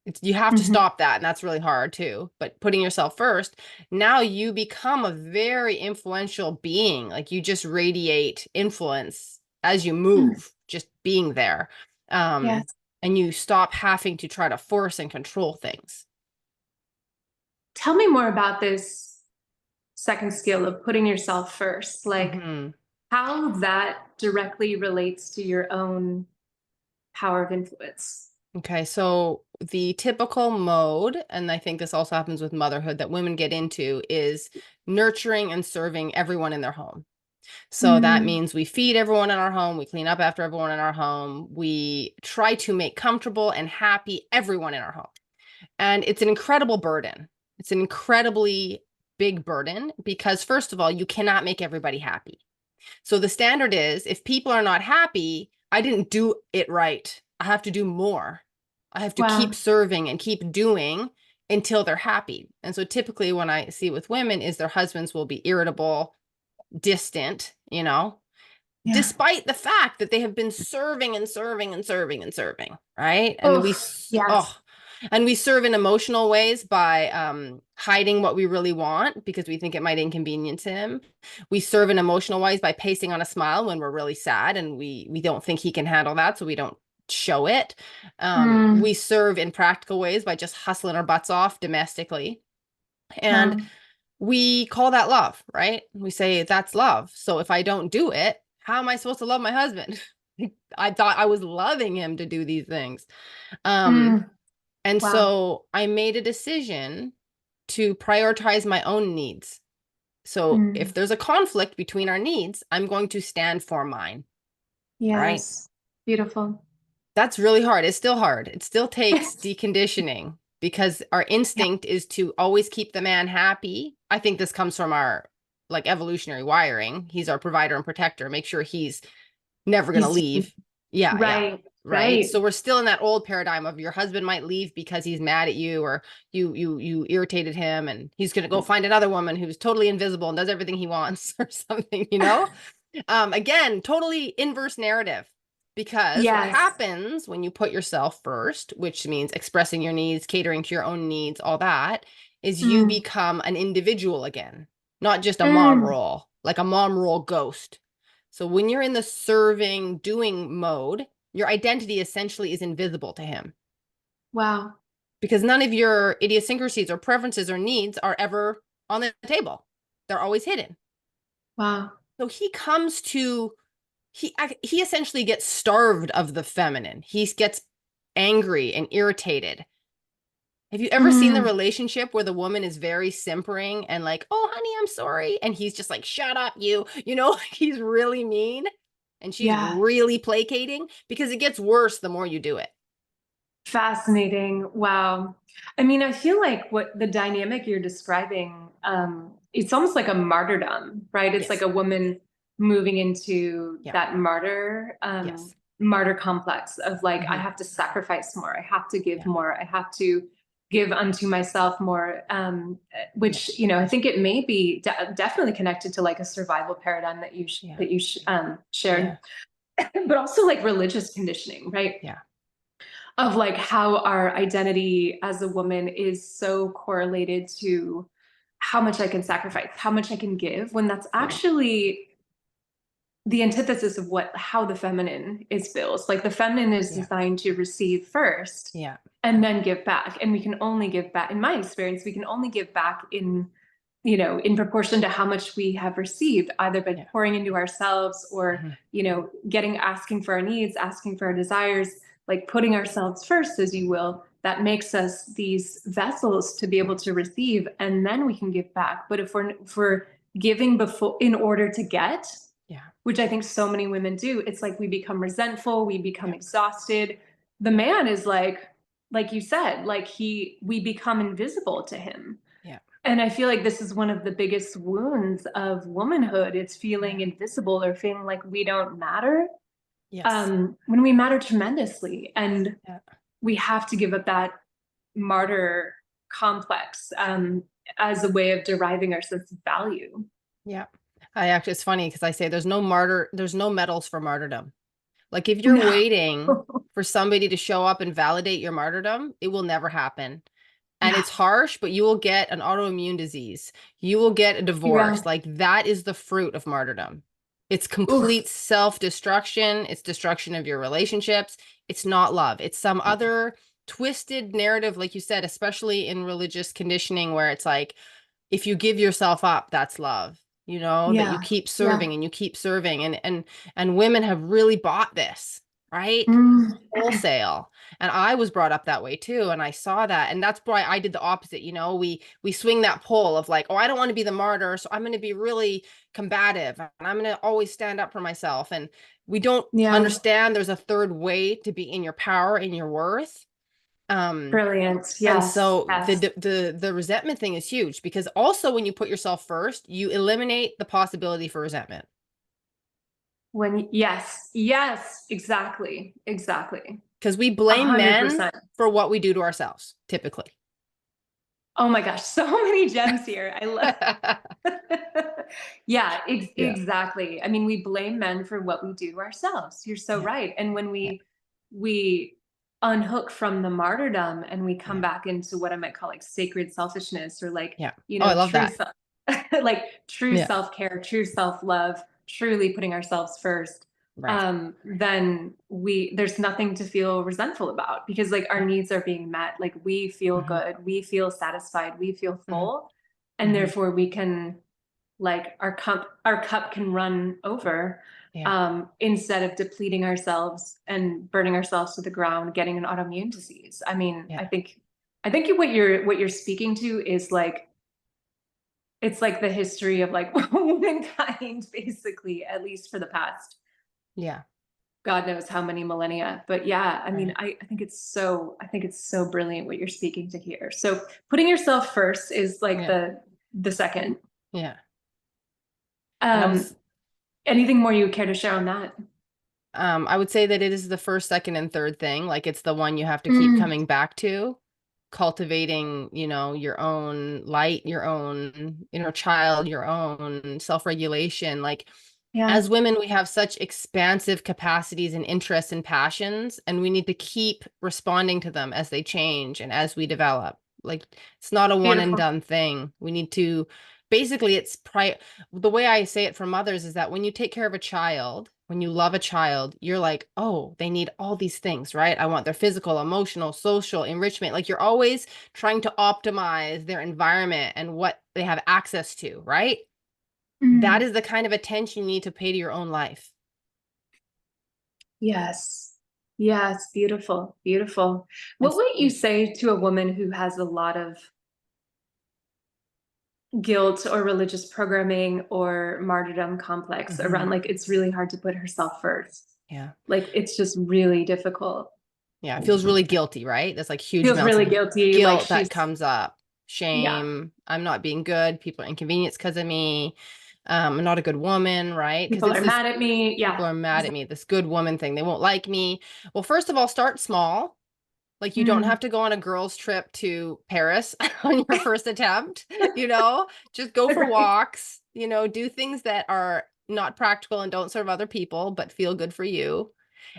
Mm. you have to Hmm. stop that, and that's really hard too. But putting yourself first, now you become a very influential being. Like you just radiate influence as you Mm. move, just being there. Um, Yes. and you stop having to try to force and control things. Tell me more about this second skill of putting yourself first, like Hmm. how that directly relates to your own power of influence. Okay, so the typical mode, and I think this also happens with motherhood that women get into, is nurturing and serving everyone in their home. So that Mm. means we feed everyone in our home, we clean up after everyone in our home, we try to make comfortable and happy everyone in our home. And it's an incredible burden. It's an incredibly big burden because, first of all, you cannot make everybody happy. So the standard is if people are not happy, I didn't do it right. I have to do more. I have to keep Wow. serving and keep doing until they're happy. And so typically what I see with women is their husbands will be irritable, distant, Yeah. despite the fact that they have been serving and serving and serving and serving, right? And Oh, yes. and we serve in emotional ways by hiding what we really want because we think it might inconvenience him. We serve in emotional ways by pasting on a smile when we're really sad and we don't think he can handle that, so we don't show it. Mm. We serve in practical ways by just hustling our butts off domestically. And Wow. we call that love, right? We say that's love. So if I don't do it, how am I supposed to love my husband? I thought I was loving him to do these things. Um, Mm. and Wow. so I made a decision to prioritize my own needs. So if Mm. there's a conflict between our needs, I'm going to stand for mine. All right. Yes. Beautiful. That's really hard. It's still hard. It still takes Yes. deconditioning because our Yeah. instinct is to always keep the man happy. I think this comes from our like evolutionary wiring. He's our provider and protector. Make sure he's never going to He's leave. Yeah, yeah. right. Right. So Right. we're still in that old paradigm of your husband might leave because he's mad at you or you irritated him and he's going to go find another woman who's totally invisible and does everything he wants or something. Again, totally inverse narrative because what Yes. happens when you put yourself first, which means expressing your needs, catering to your own needs, all that, is you Mm. become an individual again, not just a mom Mm. role, like a mom role ghost. So when you're in the serving, doing mode, your identity essentially is invisible to him Wow. because none of your idiosyncrasies or preferences or needs are ever on the table. They're always hidden. Wow. So he comes to he essentially gets starved of the feminine. He gets angry and irritated. Have you ever seen the Mm. relationship where the woman is very simpering and like, "Oh, honey, I'm sorry," and he's just like, "Shut up, you." He's really mean and she's Yeah. really placating because it gets worse the more you do it. Fascinating. Wow. I mean, I feel like what the dynamic you're describing, it's almost like a martyrdom, right? It's like Yes. a woman moving into Yeah. that Yes. martyr complex of like, I Hmm. have to sacrifice more, I have to give Yeah. more, I have to give unto myself more, Yeah. which, I think it may be definitely connected to like a survival paradigm that Yeah. shared, Yeah. but also like religious conditioning, right? Yeah. Of like how our identity as a woman is so correlated to how much I can sacrifice, how much I can give, when that's actually the antithesis of how the feminine is built. Like the feminine is Yeah. designed to receive first Yeah. and then give back. And we can only give back, in my experience, we can only give back in proportion to how much we have received, either by Yeah. pouring into ourselves or, Hmm. asking for our needs, asking for our desires, like putting ourselves first, as you will. that makes us these vessels to be able to receive, and then we can give back. But if we're giving before in order to get, Yeah. which I think so many women do, it's like we become resentful, we become Yeah. exhausted. The Yeah. man is like you said, like we become invisible to him. Yeah. And I feel like this is one of the biggest wounds of womanhood. It's feeling Yeah. invisible or feeling like we don't matter, Yes. when we matter tremendously. And Yeah. we have to give up that martyr complex, as a way of deriving our sense of value. Yeah. I actually, it's funny because I say there's no medals for martyrdom. Like if you're No. waiting for somebody to show up and validate your martyrdom, it will never happen. And Yeah. it's harsh, but you will get an autoimmune disease. You will get a Yeah. divorce. Like that is the fruit of martyrdom. It's Oof. complete self-destruction. It's destruction of your relationships. It's not love. It's some other twisted narrative, like you said, especially in religious conditioning, where it's like, if you give yourself up, that's love, that you Yeah. keep Yeah. serving and you keep serving. And women have really bought this, right? Mm. Wholesale. And I was brought up that way too. And I saw that. And that's why I did the opposite. We swing that pole of like, oh, I don't want to be the martyr. So I'm going to be really combative and I'm going to always stand up for myself. And we don't Yeah. understand there's a third way to be in your power, in your worth. Um, Brilliant. and Yes. so Yes. the resentment thing is huge because also when you put yourself first, you eliminate the possibility for resentment. Yes. Yes. Exactly. Exactly. Because we A blame hundred men percent. for what we do to ourselves, typically. Oh my gosh, so many gems here. I love. Yeah, Yeah. exactly. I mean, we blame men for what we do to ourselves. You're so Yeah. right. And when Yeah. we unhook from the martyrdom and we come Yeah. back into what I might call like sacred selfishness, or like, Yeah. Oh, I love true that. self, like true Yeah. self-care, true self-love, truly putting ourselves first, Right. then there's nothing to feel resentful about, because like our Yeah. needs are being met. Like we feel Hmm. good, we feel satisfied, we feel Hmm. full, and Hmm. therefore we can, like, our cup can run over, Yeah. instead of depleting ourselves and burning ourselves to the ground, getting an autoimmune disease. I mean, Yeah. I think what you're speaking to is like, it's like the history of like womankind, basically, at least for the past Yeah. God knows how many millennia. But yeah, I mean, Right. I think it's so brilliant what you're speaking to here. So putting yourself first is like Yeah. the second. Yeah. And Um, anything more you care to share on that? I would say that it is the first, second, and third thing. Like it's the one you have to keep Mm, coming back to, cultivating, your own light, your own inner child, your own self-regulation. Like yeah. as women, we have such expansive capacities and interests and passions, and we need to keep responding to them as they change and as we develop. Like it's not a one and Beautiful. done thing. We need to basically the way I say it for mothers is that when you take care of a child, when you love a child, you're like, oh, they need all these things, right? I want their physical, emotional, social enrichment. Like you're always trying to optimize their environment and what they have access to, right? That Mm, is the kind of attention you need to pay to your own life. yes. Yes. Beautiful. Beautiful. And What would you say to a woman who has a lot of guilt or religious programming or martyrdom complex Mhm. around, like, it's really hard to put herself first? Yeah. Like it's just really difficult. Yeah. It feels really guilty, right? There's like huge Feels amounts really of guilty, like guilt that she's, comes up. yeah, Shame. I'm not being good. People are inconvenienced because of me. I'm not a good woman, right? Because people it's are this mad at me. people Yeah. are mad at me, this good woman thing. They won't like me. Well, first of all, start small. Like you don't Mm. have to go on a girls' trip to Paris on your first attempt, just go for Right. walks, do things that are not practical and don't serve other people, but feel good for you.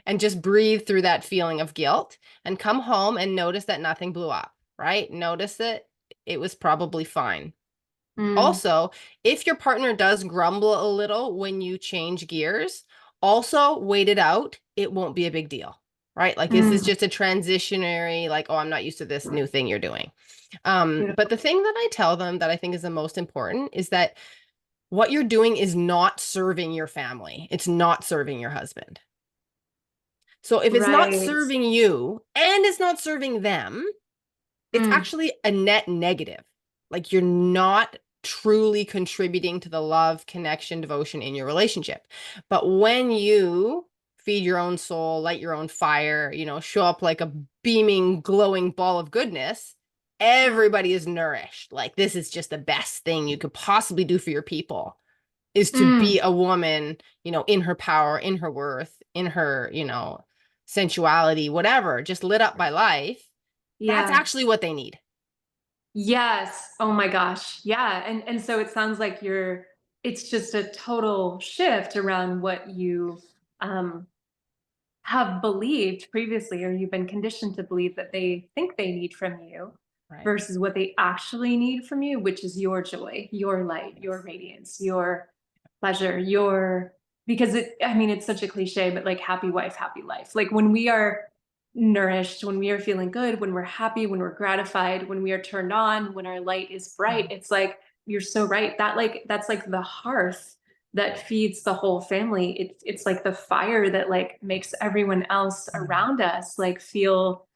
And just breathe through that feeling of guilt and come home and notice that nothing blew up, right? Notice that it was probably fine. Mm. Also, if your partner does grumble a little when you change gears, also wait it out. It won't be a big deal, right? Like this is Mm. just a transitionary, like, oh, I'm not used to this new thing you're doing. But Beautiful. the thing that I tell them that I think is the most important is that what you're doing is not serving your family. It's not serving your husband. So if it's not Right. serving you and it's not serving them, it's Mm. actually a net negative. Like you're not truly contributing to the love, connection, devotion in your relationship. But when you feed your own soul, light your own fire, show up like a beaming, glowing ball of goodness, everybody is nourished. Like this is just the best thing you could possibly do for your people is to Mm. be a woman, in her power, in her worth, in her, sensuality, whatever, just lit up by life. That's Yeah. actually what they need. Yes. Oh my gosh. Yeah. And so it sounds like it's just a total shift around what you um have believed previously, or you've been conditioned to believe that they think they need from you Right. versus what they actually need from you, which is your joy, your light, your Yes. radiance, your pleasure, because I mean, it's such a cliche, but like happy wife, happy life. Like when we are nourished, when we are feeling good, when we're happy, when we're gratified, when we are turned on, when our light is bright, Mhm. it's like, you're so right. That's like the hearth that feeds the whole family. It's like the fire that like makes everyone else Mhm. around us like feel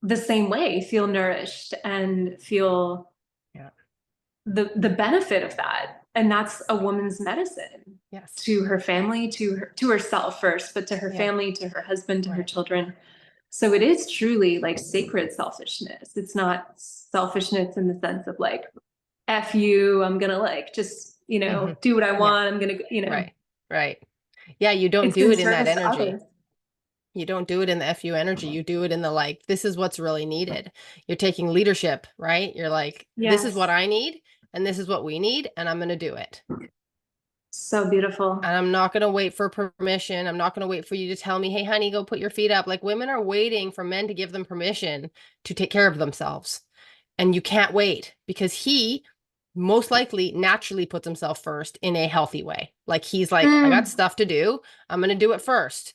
the same way, feel nourished and feel Yeah. the benefit of that. And that's a woman's medicine Yes. to her family, to herself first, but to her Yeah. family, to her husband, to her Right. children. So it is truly like sacred selfishness. It's not selfishness in the sense of like, F you, I'm gonna like just, Hmm. do what I Yeah. want. I'm gonna, Right. Right. Yeah. You don't it's do in it in that service to energy. others. You don't do it in the FU energy. You do it in the like, this is what's really needed. You're taking leadership, right? You're like, this is what Yes. I need and this is what we need, and I'm going to do it. So beautiful. And I'm not going to wait for permission. I'm not going to wait for you to tell me, hey, honey, go put your feet up. Like women are waiting for men to give them permission to take care of themselves. And you can't wait because he most likely naturally puts himself first in a healthy way. Like he's like, I got Mm, stuff to do. I'm going to do it first.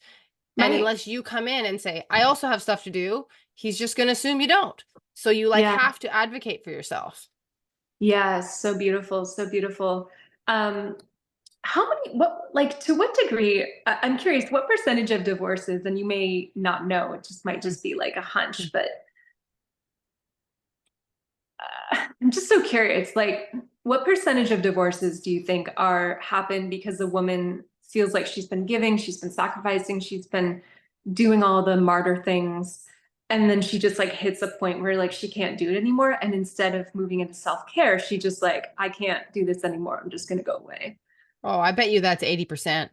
And right. unless you come in and say, I also have stuff to do, he's just going to assume you don't. So you like Yeah. have to advocate for yourself. Yes. So beautiful. So beautiful. Um, how many, like, to what degree, I'm curious, what percentage of divorces, and you may not know, it just might Mm, just be like a mm, hunch, but I'm just so curious, like, what percentage of divorces do you think happen because the woman feels like she's been giving, she's been sacrificing, she's been doing all the martyr things, and then she just like hits a point where like she can't do it anymore, and instead of moving into self-care, she just like, I can't do this anymore, I'm just gonna go away. Oh, I bet you that's 80%.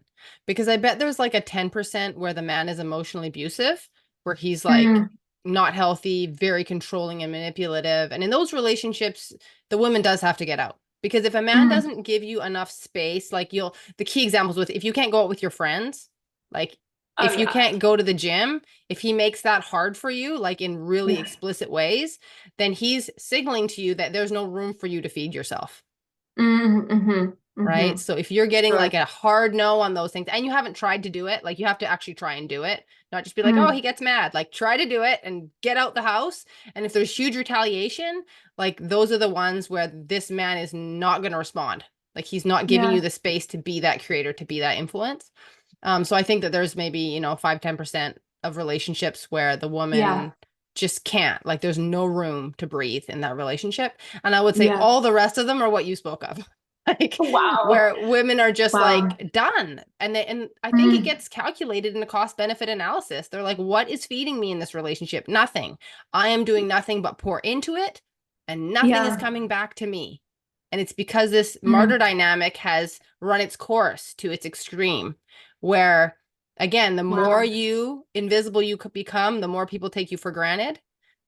Because I bet there's like a 10% where the man is emotionally abusive, where he's like Mm, not healthy, very controlling and manipulative. And in those relationships, the woman does have to get out. Because if a man mm. doesn't give you enough space, like the key examples with if you can't go out with your friends, like Oh if you yeah. can't go to the gym, if he makes that hard for you, like in really Yeah. explicit ways, then he's signaling to you that there's no room for you to feed yourself. Mm-hmm, Right. mm-hmm. So if you're getting Sure. like a hard no on those things and you haven't tried to do it, like you have to actually try and do it, not just be like, oh, Mm, he gets mad. Like try to do it and get out the house. And if there's huge retaliation, like those are the ones where this man is not going to respond. Like he's not giving you yeah. the space to be that creator, to be that influence. So I think that there's maybe, 5-10% of relationships where the Yeah. woman just can't, like there's no room to breathe in that relationship. And I would say Yeah. all the rest of them are what you spoke of. Like Wow. where women are just Wow. like done. And I think it Mm, gets calculated in a cost benefit analysis. They're like, what is feeding me in this relationship? Nothing. I am doing nothing but pour into it and nothing is yeah. coming back to me. And it's because this martyr Mm, dynamic has run its course to its extreme, where again, the more wow. you invisible you could become, the more people take you for granted.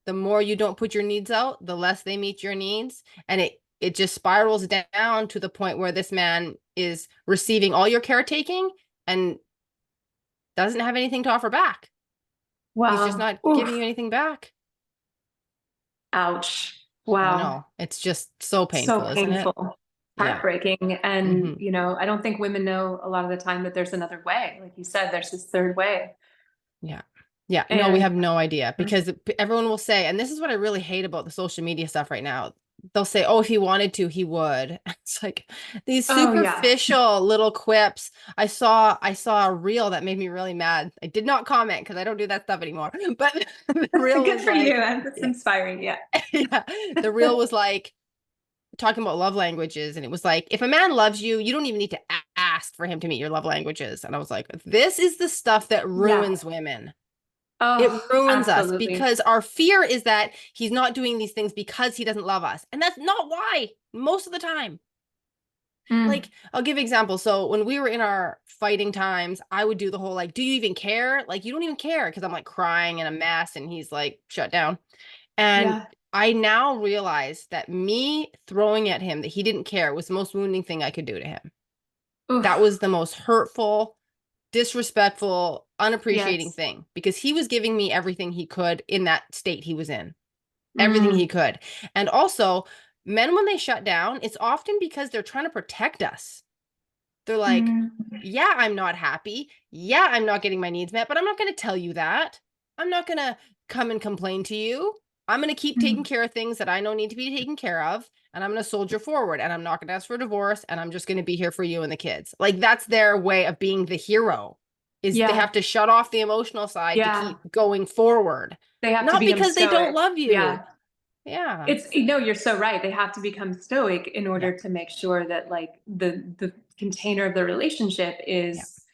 The more you don't put your needs out, the less they meet your needs. And it just spirals down to the point where this man is receiving all your caretaking and doesn't have anything to offer back. He's just Wow. not giving you Oof. anything back. Ouch. I Wow. know. It's just so So painful, isn't it? painful. Yeah. Heartbreaking. And, Hmm. I don't think women know a lot of the time that there's another way. Like you said, there's this third way. Yeah. Yeah. No, we And have no idea because everyone will say, and this is what I really hate about the social media stuff right now. they'll say, oh, if he wanted to, he would. It's like these Oh yeah. superficial little quips. I saw a reel that made me really mad. I did not comment because I don't do that stuff anymore. But the reel Good was for you. like, And that's yeah, inspiring. Yeah. yeah. The reel was like talking about love languages, and it was like, if a man loves you, you don't even need to ask for him to meet your love languages. And I was like, this is the stuff that Yeah. ruins women. It Oh, ruins us absolutely. because our fear is that he's not doing these things because he doesn't love us. And that's not why most of the time. Mm. Like, I'll give examples. So when we were in our fighting times, I would do the whole like, do you even care? Like, you don't even care because I'm like crying and a mess and he's like, shut down. And Yeah. I now realize that me throwing at him that he didn't care was the most wounding thing I could do to him. That Oof. was the most hurtful, disrespectful, unappreciating Yes. thing because he was giving me everything he could in that state he was in, everything he Mm. could. And also, men, when they shut down, it's often because they're trying to protect us. They're like, Mm. yeah, I'm not happy. Yeah, I'm not getting my needs met, but I'm not going to tell you that. I'm not going to come and complain to you. I'm going to keep taking Mm. care of things that I know need to be taken care of. And I'm going to soldier forward. And I'm not going to ask for a divorce. And I'm just going to be here for you and the kids. Like, that's their way of being the hero, is they Yeah. have to shut off the emotional side to Yeah. keep going forward. They have to Not become because they don't stoic. love you. Yeah. Yeah. It's, you're so right. They have to become stoic in Yeah. order to make sure that like the container of the relationship Yeah. is,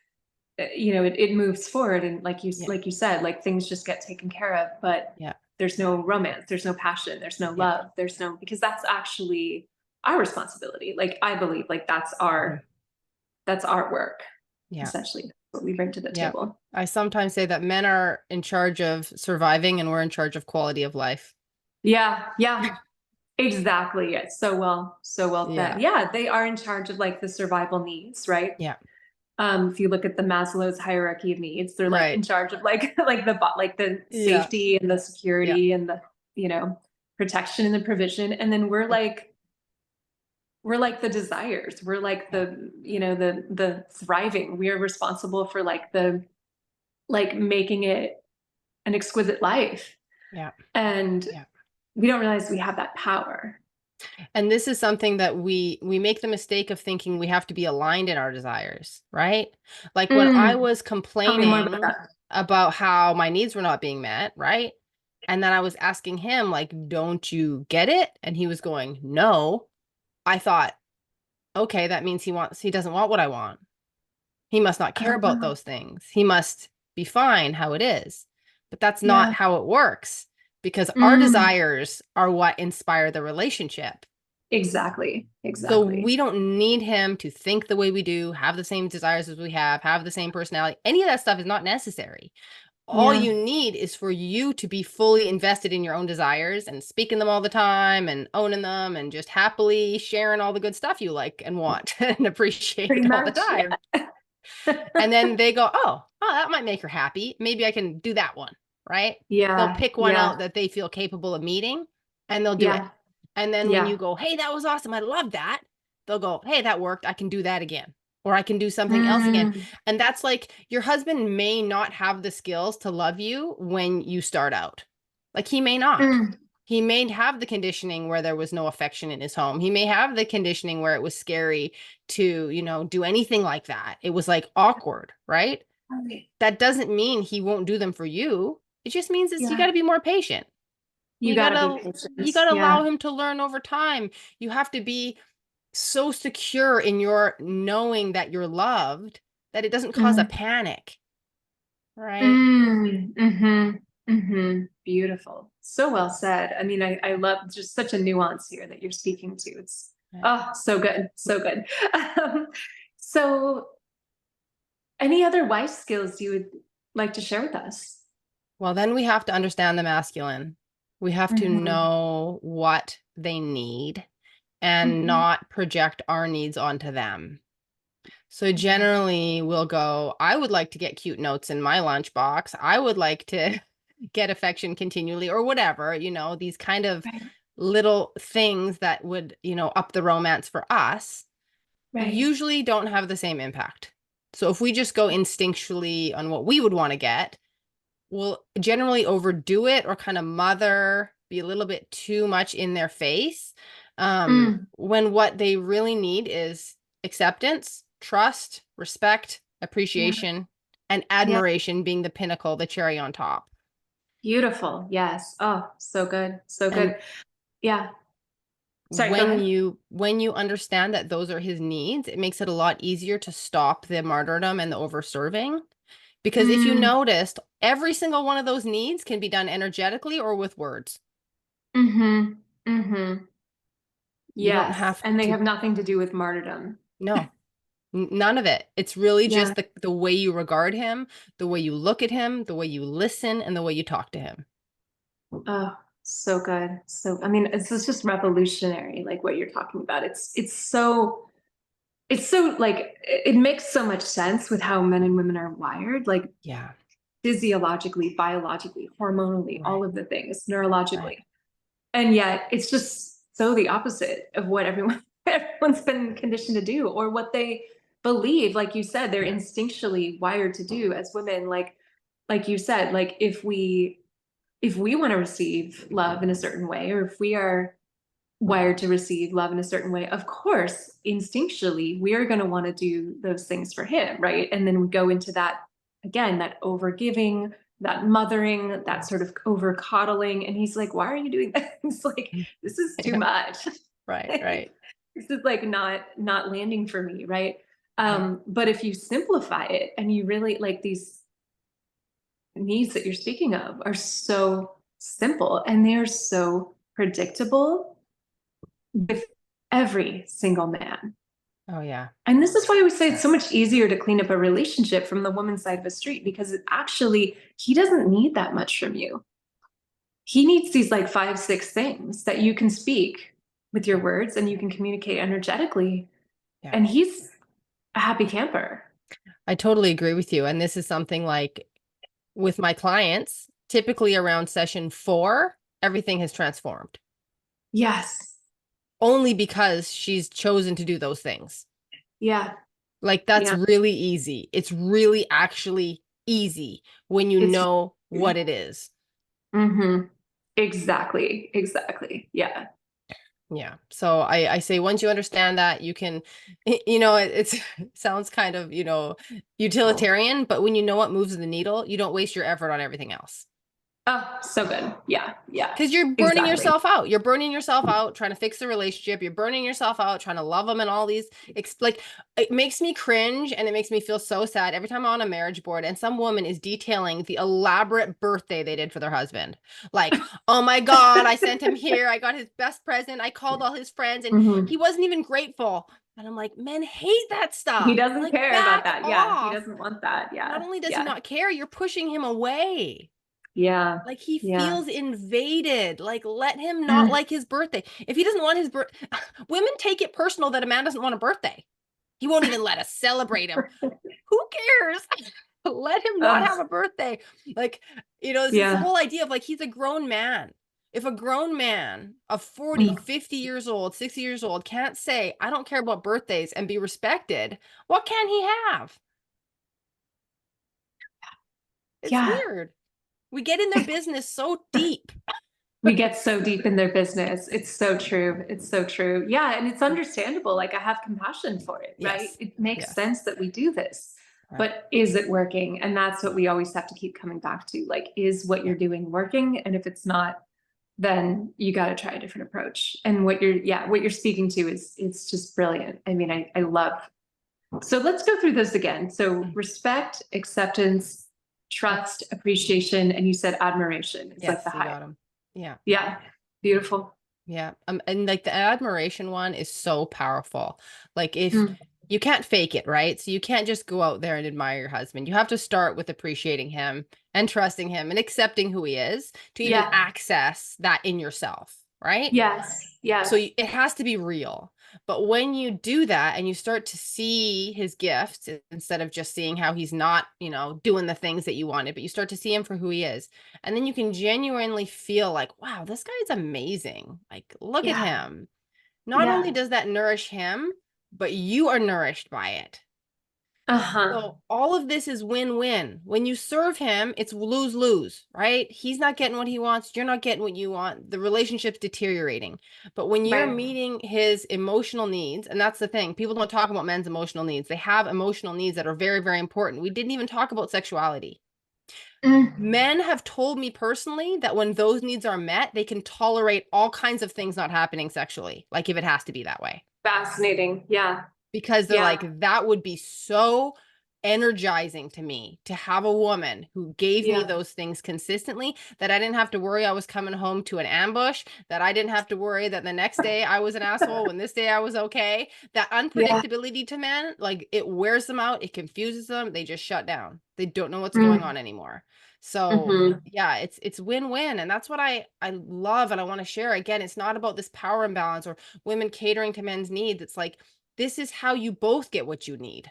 it moves forward, and Yeah. like you said, like things just get taken care of, but Yeah. there's no romance, there's no passion, there's no Yeah. love, there's no, because that's actually our responsibility. Like I believe like Mhm. that's our work, Yeah. essentially what we bring to the Yeah. table. I sometimes say that men are in charge of surviving and we're in charge of quality of life. Yeah, yeah. Exactly. Yes. So well said. Yeah. Yeah, they are in charge of like the survival needs, right? Yeah. If you look at the Maslow's hierarchy of needs, they're like Right. in charge of like like the Yeah. safety and the Yeah. security and the, you know, protection and the provision. And then Yeah. we're like the desires. We're like Yeah. the, the thriving. We are responsible for like the like making it an exquisite life. Yeah. And Yeah. we don't realize we have that power. And this is something that we make the mistake of thinking we have to be aligned in our desires, right? Like when I Mm, was tell me more about complaining that. about how my needs were not being met, right? And then I was asking him like, "Don't you get it?" And he was going, "No." I thought, "Okay, that means he doesn't want what I want. He must not care about Oh, those things. He must be fine how it is." But that's not yeah. how it works because our Mm, desires are what inspire the relationship. exactly. So Exactly. we don't need him to think the way we do, have the same desires as we have the same personality. Any of that stuff is not necessary. All Yeah. you need is for you to be fully invested in your own desires and speaking them all the time and owning them and just happily sharing all the good stuff you like and want and Pretty appreciate all the much. time. And then they go, oh, that might make her happy. Maybe I can do that one, right? They'll Yeah. pick one Yeah. out that they feel capable of meeting and they'll do it. Yeah. And then when you Yeah. go, hey, that was awesome. I love that. They'll go, hey, that worked. I can do that again. Or I can do something else again. Mm, And that's like your husband may not have the skills to love you when you start out. Like he may not. mm. He may have the conditioning where there was no affection in his home. He may have the conditioning where it was scary to, do anything like that. It was like awkward, right? Okay. That doesn't mean he won't do them for you. It just means you got Yeah. to be more patient. You You gotta be gotta you patient. gotta allow Yeah. him to learn over time. You have to be so secure in your knowing that you're loved that it doesn't cause a Mm, panic, right? mm, mm-hmm. Mm-hmm. Beautiful. So well said. I mean, I love just such a nuance here that you're speaking to. It's Right. oh so good. So good. Um, so any other wife skills you would like to share with us? Well, then we have to understand the masculine. We have to Mm-hmm. know what they need and Mm-hmm. not project our needs onto them. So Yeah. generally we'll go, I would like to get cute notes in my lunchbox. I would like to get affection continually or whatever, these kind of Right. little things that would, up the romance for us Right. usually don't have the same impact. So if we just go instinctually on what we would want to get, we'll generally overdo it or kind of mother be a little bit too much in their face, Mm, when what they really need is acceptance, trust, respect, yeah. appreciation, and Yeah. admiration being the pinnacle, the cherry on top. Beautiful. Yes. Oh, so good. So And good. Yeah. Sorry, go when ahead. you understand that those are his needs, it makes it a lot easier to stop the martyrdom and the overserving. Because if you Mm, noticed, every single one of those needs can be done energetically or with words. mm-hmm. Mm-hmm. You don't Yes. have And they to, have nothing to do with martyrdom. no, none of it. It's really Yeah. just the way you regard him, the way you look at him, the way you listen, and the way you talk to him. Oh, so good. So, I mean, this is just revolutionary, like what you're talking about. It's so like it makes so much sense with how men and women are wired, like Yeah, physiologically, biologically, hormonally, all right, of the things, right. neurologically. And yet it's just so the opposite of what everyone's been conditioned to do or what they believe. Like you said, they're Yeah, instinctually wired to do as women. Like you said, like if we want to receive love in a certain way, or if we are wired to receive love in a certain way, of course, instinctually, we are going to want to do those things for him, right? And then we go into that again, that over giving, that mothering, that sort of over coddling. And he's like, why are you doing that? It's like, this is too yeah, much. right, right, This is like not landing for me, right? right. But if you simplify it and you really like these needs that you're speaking of are so simple and they are so predictable with every single man. Oh, yeah. And this is why we say it's so much easier to clean up a relationship from the woman's side of a street because it actually, he doesn't need that much from you. He needs these like five, six things that you can speak with your Yeah, words and you can communicate energetically. yeah. And he's a happy camper. I totally agree with you. And this is something like with my clients, typically around session 4, everything has transformed Yes. only because she's chosen to do those things. Yeah. Like that's Yeah. really easy. It's really actually easy when you It's know what it is. mm-hmm. Exactly. Exactly. Yeah. Yeah. So I say once you understand that, you can, you know, it sounds kind of, utilitarian, but when you know what moves the needle, you don't waste your effort on everything else. Oh, so good. Yeah. Yeah. Because you're burning Exactly. yourself out. You're burning yourself out trying to fix the relationship. You're burning yourself out trying to love them and all these. Like, it makes me cringe and it makes me feel so sad every time I'm on a marriage board and some woman is detailing the elaborate birthday they did for their husband. Like, oh my God, I sent him here. I got his best present. I called all his friends and Mhm. he wasn't even grateful. And I'm like, men hate that He stuff. doesn't Like, care about back that. Yeah. He off. doesn't want that. Not Yeah. only does he Yeah. not care, you're pushing him away. Yeah. Like he Yeah. feels invaded. Like let him not Mm. like his birthday. If he doesn't want his birthday, women take it personal that a man doesn't want a birthday. He won't even let us celebrate him. Who cares? Let him not have Ugh. a birthday. Like, it's this Yeah. whole idea of like he's a grown man. If a grown man of 40, Mm. 50 years old, 60 years old can't say, I don't care about birthdays and be respected, what can he have? It's Yeah. weird. We get in their business so deep. We get so deep in their business. It's so true. It's so true. Yeah. And it's understandable. Like I have compassion for it, right? Yes. It makes Yes. sense that we do this. Right. But is it working? And that's what we always have to keep coming back to. Like, is what Yeah. you're doing working? And if it's not, then you got to try a different approach. And what you're speaking to is it's just brilliant. I mean, I love. So let's go through this again. So respect, acceptance, trust, appreciation, and you said admiration. It's like Yes, the you high. got him. Yeah. Yeah. Beautiful. Yeah. And like the admiration one is so powerful. Like if Mm. you can't fake it, right? So you can't just go out there and admire your husband. You have to start with appreciating him and trusting him and accepting who he is to even Yeah. access that in yourself, right? Yes. So Yes. it has to be real. But when you do that and you start to see his gifts instead of just seeing how he's not, doing the things that you wanted, but you start to see him for who he is. And then you can genuinely feel like, wow, this guy's amazing. Like, look at Yeah. him. Not only Yeah. does that nourish him, but you are nourished by it. Uh-huh. So all of this is win-win. When you serve him, it's lose-lose, right? He's not getting what he wants. You're not getting what you want. The relationship's deteriorating. But when you're Right. meeting his emotional needs, and that's the thing, people don't talk about men's emotional needs. They have emotional needs that are very, very important. We didn't even talk about sexuality. Mm. Men have told me personally that when those needs are met, they can tolerate all kinds of things not happening sexually, like if it has to be that way, Fascinating. Yeah. because they're Yeah. like, that would be so energizing to me to have a woman who gave me Yeah. those things consistently, that I didn't have to worry I was coming home to an ambush, that I didn't have to worry that the next day I was an asshole when this day I was okay. That Yeah. unpredictability to men, like, it wears them out, it confuses them, they just shut down. They don't know what's going Mm. on anymore. So Hmm. yeah, it's win-win, and that's what I love and I want to share. Again, it's not about this power imbalance or women catering to men's needs. It's like, this is how you both get what you need.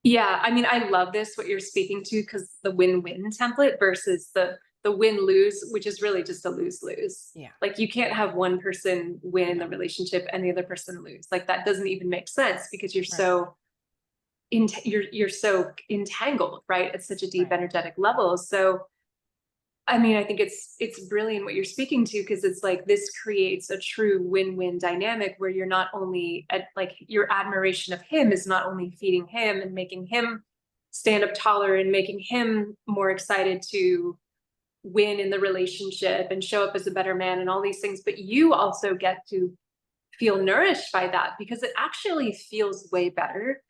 Yeah. I mean, I love this, what you're speaking to, because the win-win template versus the win-lose, which is really just a lose-lose. Yeah. Like you can't have one person win in the No. relationship and the other person lose. Like that doesn't even make sense because Right. you're so entangled, right? At such a deep Right. energetic level. So I mean, I think it's brilliant what you're speaking to because it's like this creates a true win-win dynamic where you're not only at like your admiration of him is not only feeding him and making him stand up taller and making him more excited to win in the relationship and show up as a better man and all these things, but you also get to feel nourished by that because it actually feels way better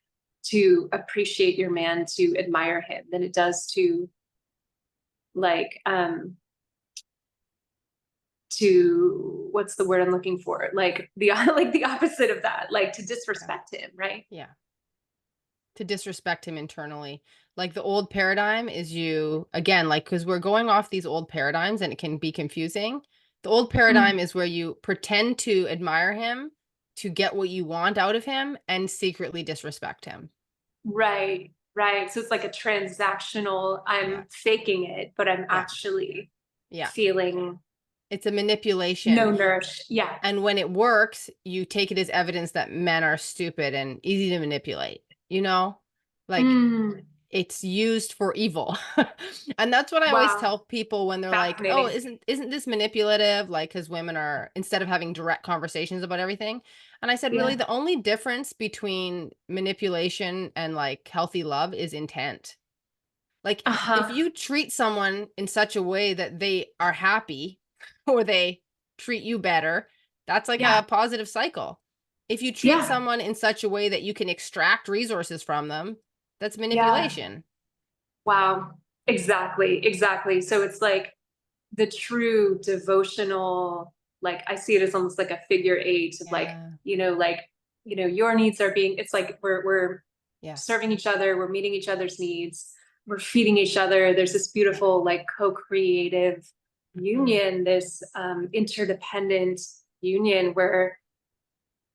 to appreciate your man, to admire him than it does to like to what's the word I'm looking for? Like the like the opposite of that, like to Yeah. disrespect him, right? Yeah. To disrespect him internally. Like, the old paradigm is, you again, like, because we're going off these old paradigms and it can be confusing. The old Mm. paradigm is where you pretend to admire him to get what you want out of him and secretly disrespect him. Right, right. So it's like a transactional, Yeah. I'm faking it, but I'm Yeah. actually Yeah. feeling It's a manipulation. no nourished. Yeah. And when it works, you take it as evidence that men are stupid and easy to manipulate, you know? Like, Mm. it's used for evil. And that's what I always Wow. tell people when they're like, "Oh, Fascinating. isn't this manipulative?" Like, cuz women are, instead of having direct conversations about everything. And I said, "Really, Yeah. the only difference between manipulation and like healthy love is intent." Like, if Uh-huh. you treat someone in such a way that they are happy or they treat you better, that's like Yeah. a positive cycle. If you treat Yeah. someone in such a way that you can extract resources from them, that's Yeah. manipulation. Wow. Exactly. Exactly. So it's like the true devotional, like I see it as almost like a figure eight of like, Yeah. like, your needs are being, it's like we're Yes. serving each other, we're meeting each other's needs, we're feeding each other. There's this Yeah. beautiful, like co-creative Mhm. union, this interdependent union where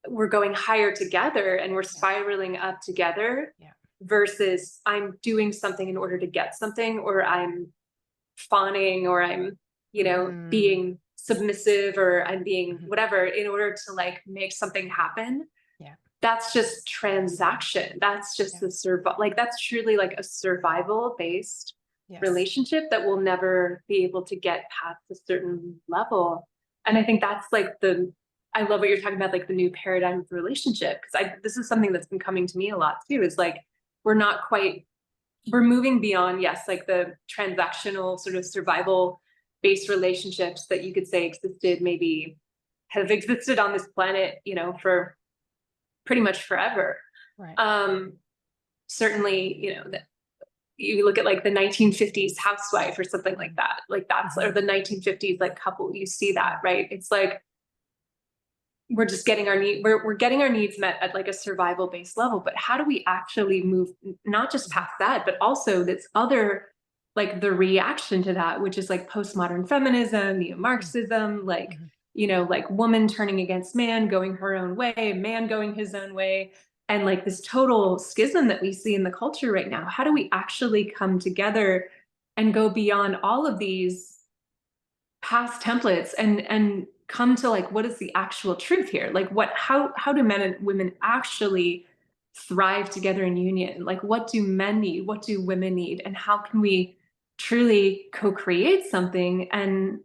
we're going higher together and we're Yeah. spiraling up together Yeah. versus I'm doing something in order to get something or I'm fawning or I'm, Mhm. being submissive or I'm being Mhm. whatever in order to like make something happen. Yeah. That's just transaction. That's just Yeah. the like that's truly like a survival based Yes. relationship that will never be able to get past a certain level. And I think that's like I love what you're talking about, like the new paradigm of the relationship. Cause this is something that's been coming to me a lot too, is like, we're not quite we're moving beyond, yes, like the transactional sort of survival based relationships that you could say existed, maybe have existed on this planet, for pretty much forever. Right. Um, Certainly, that you look at like the 1950s housewife or something like Mhm. that, like that's, or Mhm. the 1950s like couple, you see that, Yeah. right? It's like we're just getting we're getting our needs met at like a survival based level, but how do we actually move not just Mhm. past that but also this other, like the reaction to that, which is like postmodern feminism, Mhm. neo-Marxism, like Mhm. like woman turning against man, going her own way, man going his own way, and like this total schism that we see in the culture right now. How do we actually come together and go beyond all of these past templates and come to like what is the actual truth here, like how do men and women actually thrive together in union? Like, what do men need? What do women need? And how can we truly co-create something and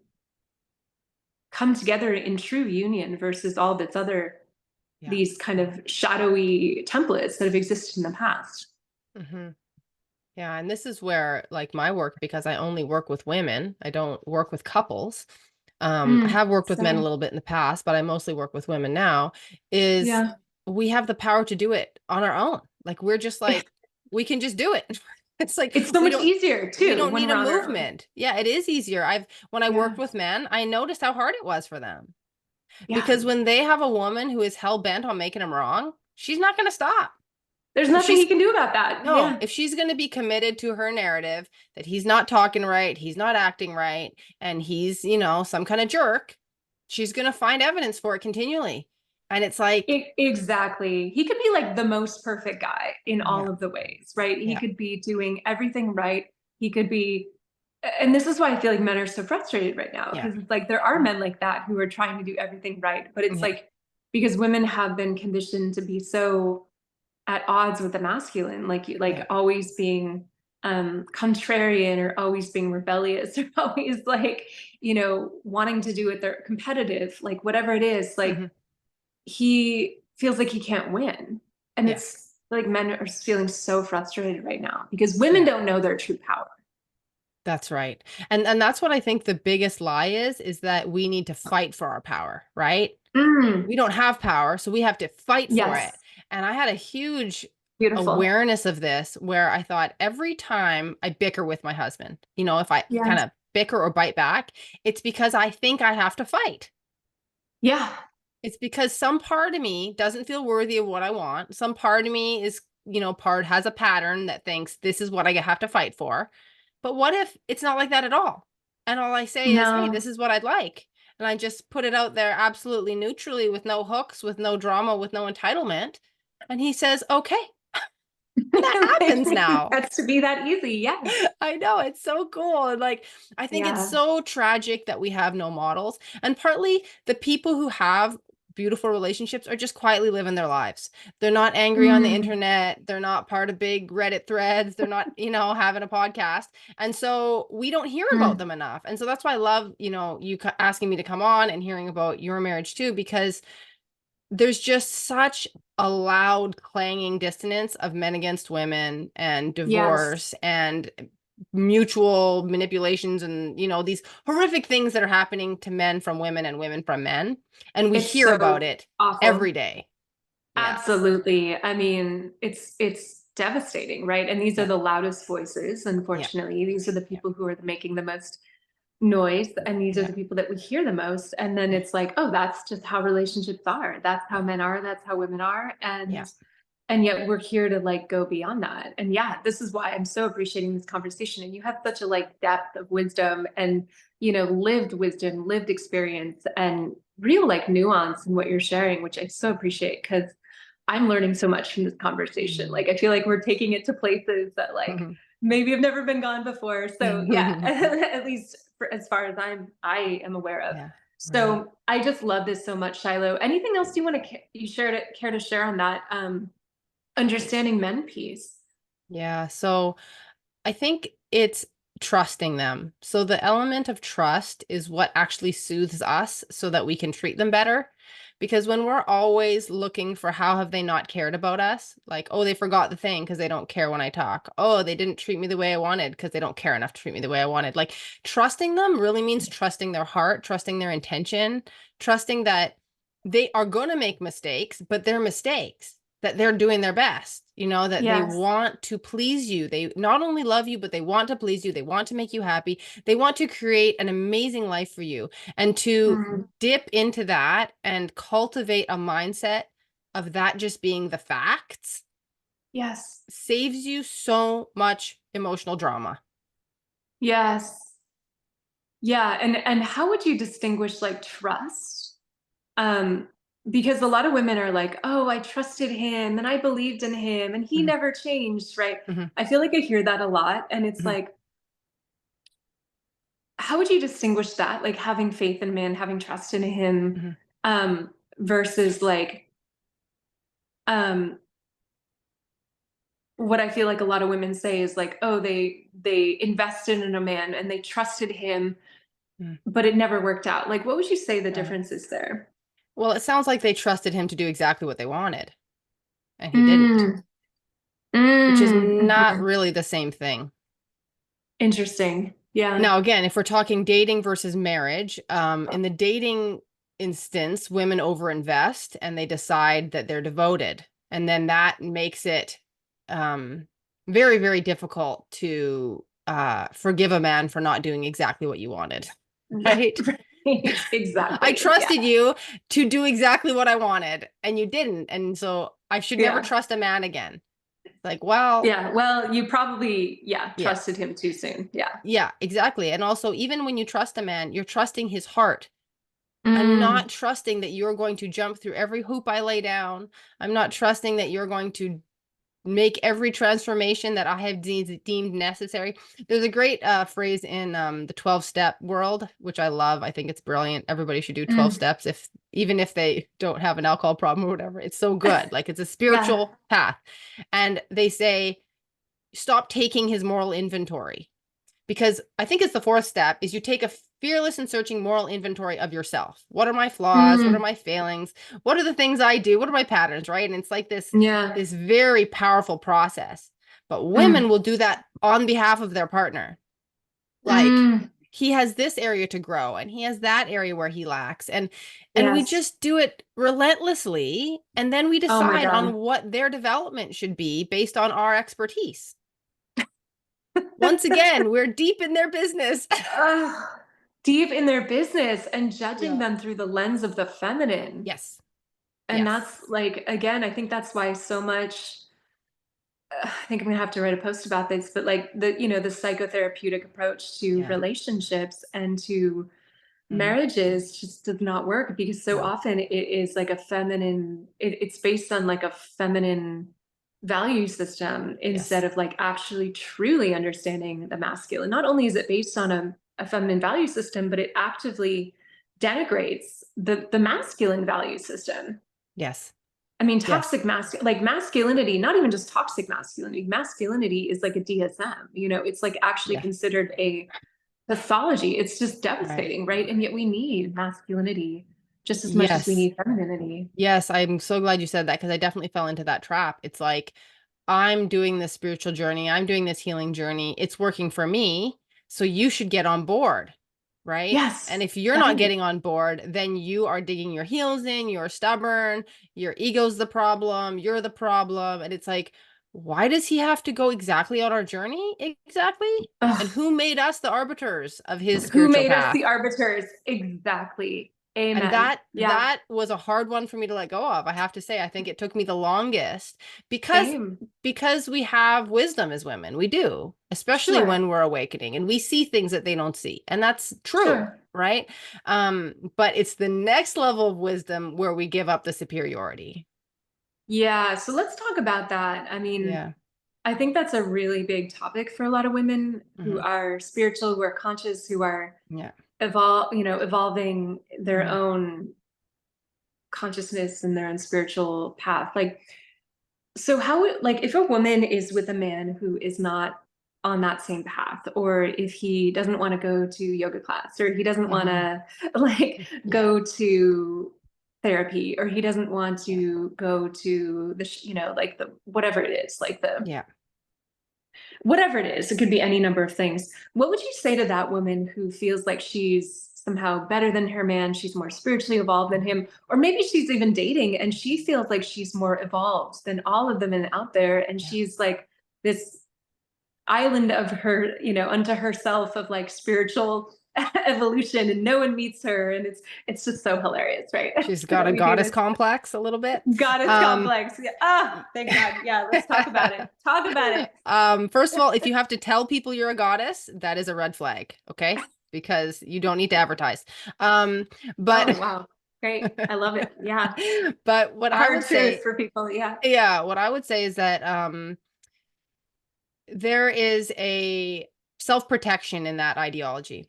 come together in true union versus all this other, Yeah. these kind of shadowy templates that have existed in the past? hmm Yeah, and this is where like my work, because I only work with women, I don't work with couples. I have worked with men a Same. little bit in the past, but I mostly work with women now, is Yeah. we have the power to do it on our own. Like we're just like we can just do it. It's like It's so we much don't easier we too don't when need a we're on our own. movement. Yeah, it is easier. When I Yeah. worked with men, I noticed how hard it was for them. Yeah. Because when they have a woman who is hell bent on making them wrong, she's not going to stop. There's If nothing she's you can do about that. No, Yeah. if she's going to be committed to her narrative that he's not talking right, he's not acting right, and he's, some kind of jerk, she's going to find evidence for it continually. And it's like, Exactly. He could be like the most perfect guy in all yeah, of the ways, right? He yeah, could be doing everything right. He could be, and this is why I feel like men are so frustrated right now, yeah, because it's like there are men like that who are trying to do everything right, but it's yeah, like because women have been conditioned to be so at odds with the masculine, like yeah, always being contrarian or always being rebellious or always like, wanting to do it, they're competitive, like whatever it is, like hmm he feels like he can't win. And yeah, it's like men are feeling so frustrated right now because women yeah. don't know their true power. That's right. And that's what I think the biggest lie is that we need to fight for our power, right? Mm, We don't have power, so we have to fight for it. yes. And I had a huge Beautiful. awareness of this where I thought every time I bicker with my husband, if I kind Yes. of bicker or bite back, it's because I think I have to fight. Yeah. It's because some part of me doesn't feel worthy of what I want. Some part of me is, part has a pattern that thinks this is what I have to fight for. But what if it's not like that at all? And all I say is, hey, No. this is what I'd like. And I just put it out there absolutely neutrally with no hooks, with no drama, with no entitlement. And he says, okay. And that happens now. That's to be that easy. Yes. I know, it's so cool. And like, I think it's Yeah. so tragic that we have no models. And partly the people who have beautiful relationships are just quietly living their lives. They're not angry on the Mm, internet. They're not part of big Reddit threads. They're not, having a podcast. And so we don't hear about mm. them enough. And so that's why I love, you asking me to come on and hearing about your marriage too, because there's just such a loud clanging dissonance of men against women and Yes. divorce and mutual manipulations and these horrific things that are happening to men from women and women from men, and we It's hear about so it every awful. day. Yeah, Absolutely. I mean, it's devastating, right? And these are yeah, the loudest voices, yeah, unfortunately. These are the yeah, people who are making the most noise, and these are yeah, the people that we hear the most. And then yeah, it's like, oh, that's just how relationships are. That's how yeah, men are. That's how women are. yeah, And yet we're here to like go beyond that. And yeah, this is why I'm so appreciating this conversation. And you have such a like depth of wisdom and, lived wisdom, lived experience, and real like nuance in what you're sharing, which I so appreciate because I'm learning so much from this conversation. Mhm. Like I feel like we're taking it to places that like Mhm. maybe have never been gone before. So yeah, at least as far as I am aware of. Yeah, right. So I just love this so much, Shiloh. Anything else you want to care to share on that understanding men piece? Yeah, so I think it's trusting them. So the element of trust is what actually soothes us so that we can treat them better. Because when we're always looking for how have they not cared about us, like, oh, they forgot the thing because they don't care when I talk. Oh, they didn't treat me the way I wanted because they don't care enough to treat me the way I wanted. Like trusting them really means trusting their heart, trusting their intention, trusting that they are going to make mistakes, but they're mistakes, that they're doing their best, that they Yes. want to please you. They not only love you, but they want to please you. They want to make you happy. They want to create an amazing life for you. And to Mm, dip into that and cultivate a mindset of that just being the facts yes. saves you so much emotional drama. Yes. Yeah. And how would you distinguish like trust? Um, because a lot of women are like, oh, I trusted him and I believed in him and he Mhm, never changed, right? mhm, I feel like I hear that a lot. And it's mhm, like, how would you distinguish that? Like having faith in man, having trust in him, mhm, versus like um what I feel like a lot of women say is like, oh, they invested in a man and they trusted him, Mm, but it never worked out. Like, what would you say the right. difference is there? Well, it sounds like they trusted him to do exactly what they wanted, and he didn't, Mm, which is not mhm. really the same thing. Interesting. Yeah. Now, again, if we're talking dating versus marriage, in the dating instance, women overinvest and they decide that they're devoted. And then that makes it very, very difficult to forgive a man for not doing exactly what you wanted, right? Right. I Exactly. Yeah. trusted you to do exactly what I wanted, and you didn't. And so I should never Yeah. trust a man again. Like, well, Yeah. Well, you probably, yeah, trusted yes. him too soon. Yeah. Yeah, exactly. And also, even when you trust a man, you're trusting his heart. I'm Mm, not trusting that you're going to jump through every hoop I lay down. I'm not trusting that you're going to make every transformation that I have deemed necessary. There's a great phrase in the 12 step world, which I love. I think it's brilliant. Everybody should do 12 mm. steps, if even if they don't have an alcohol problem or whatever. It's so good. Like, it's a Yeah. spiritual path. And they say, stop taking his moral inventory, because I think it's the fourth step is you take a fearless and searching moral inventory of yourself. What are my flaws? What are Mm, my failings? What are the things I do? What are my patterns, right? And it's like yeah. this very powerful process. But women Mm, will do that on behalf of their partner. Like, mm. he has this area to grow and he has that area where he lacks, and we Yes. just do it relentlessly, and then we Oh my decide on God. what their development should be based on our expertise. Once again, we're deep in their business. Ugh. Deep in their business and judging Yeah. them through the lens of the feminine. Yes. And Yes. that's like, again, I think that's why so much, I think I'm gonna have to write a post about this, but like the psychotherapeutic approach to Yeah. relationships and to Mhm. marriages just does not work because so No. often it is like a feminine, it's based on like a feminine value system instead Yes. of like actually truly understanding the masculine. Not only is it based on a feminine value system, but it actively denigrates the masculine value system. Yes. I mean, Yes. like masculinity, not even just toxic masculinity. Masculinity is like a DSM, it's like actually Yeah. considered a pathology. It's just Right. devastating, right? And yet we need masculinity just as much as we Yes. need femininity. Yes. I'm so glad you said that, because I definitely fell into that trap. It's like, I'm doing this spiritual journey. I'm doing this healing journey. It's working for me. So you should get on board. Right. And Yes, if you're not right. getting on board, then you are digging your heels in, you're stubborn, your ego's the problem, you're the problem. And it's like, why does he have to go exactly on our journey? Exactly. And Ugh. who made us the arbiters of his Who spiritual made us path? the arbiters? Exactly. And Amen. Yeah, that was a hard one for me to let go of. I have to say, I think it took me the longest, because same. we have wisdom as women. We do, especially Sure, when we're awakening and we see things that they don't see. And that's true, sure. right? But it's the next level of wisdom where we give up the superiority. Yeah, so let's talk about that. I mean, Yeah. I think that's a really big topic for a lot of women who Hmm. are spiritual, who are conscious, who are Yeah. evolving their Hmm. own consciousness and their own spiritual path. Like, so how, like, if a woman is with a man who is not on that same path, or if he doesn't want to go to yoga class, or he doesn't want Hmm. to like Yeah. go to therapy, or he doesn't want Yeah. to go to the like the whatever it is, like the Yeah. whatever it is, it could be any number of things. What would you say to that woman who feels like she's somehow better than her man, she's more spiritually evolved than him, or maybe she's even dating and she feels like she's more evolved than all of the men out there, and Yeah. she's like this island of her, unto herself of like spiritual evolution, and no one meets her, and it's just so hilarious, right? She's got That a we do goddess this. complex a little bit. Goddess Um, complex. Yeah. Ah, thank God. Yeah, let's talk about it. Talk about it. First of all, if you have to tell people you're a goddess, that is a red flag, okay? Because you don't need to advertise. Um, Oh, but wow. Great. I love it. Yeah. but what I Hard would truth say, for people. Yeah. yeah, what I would say is that there is a self-protection in that ideology.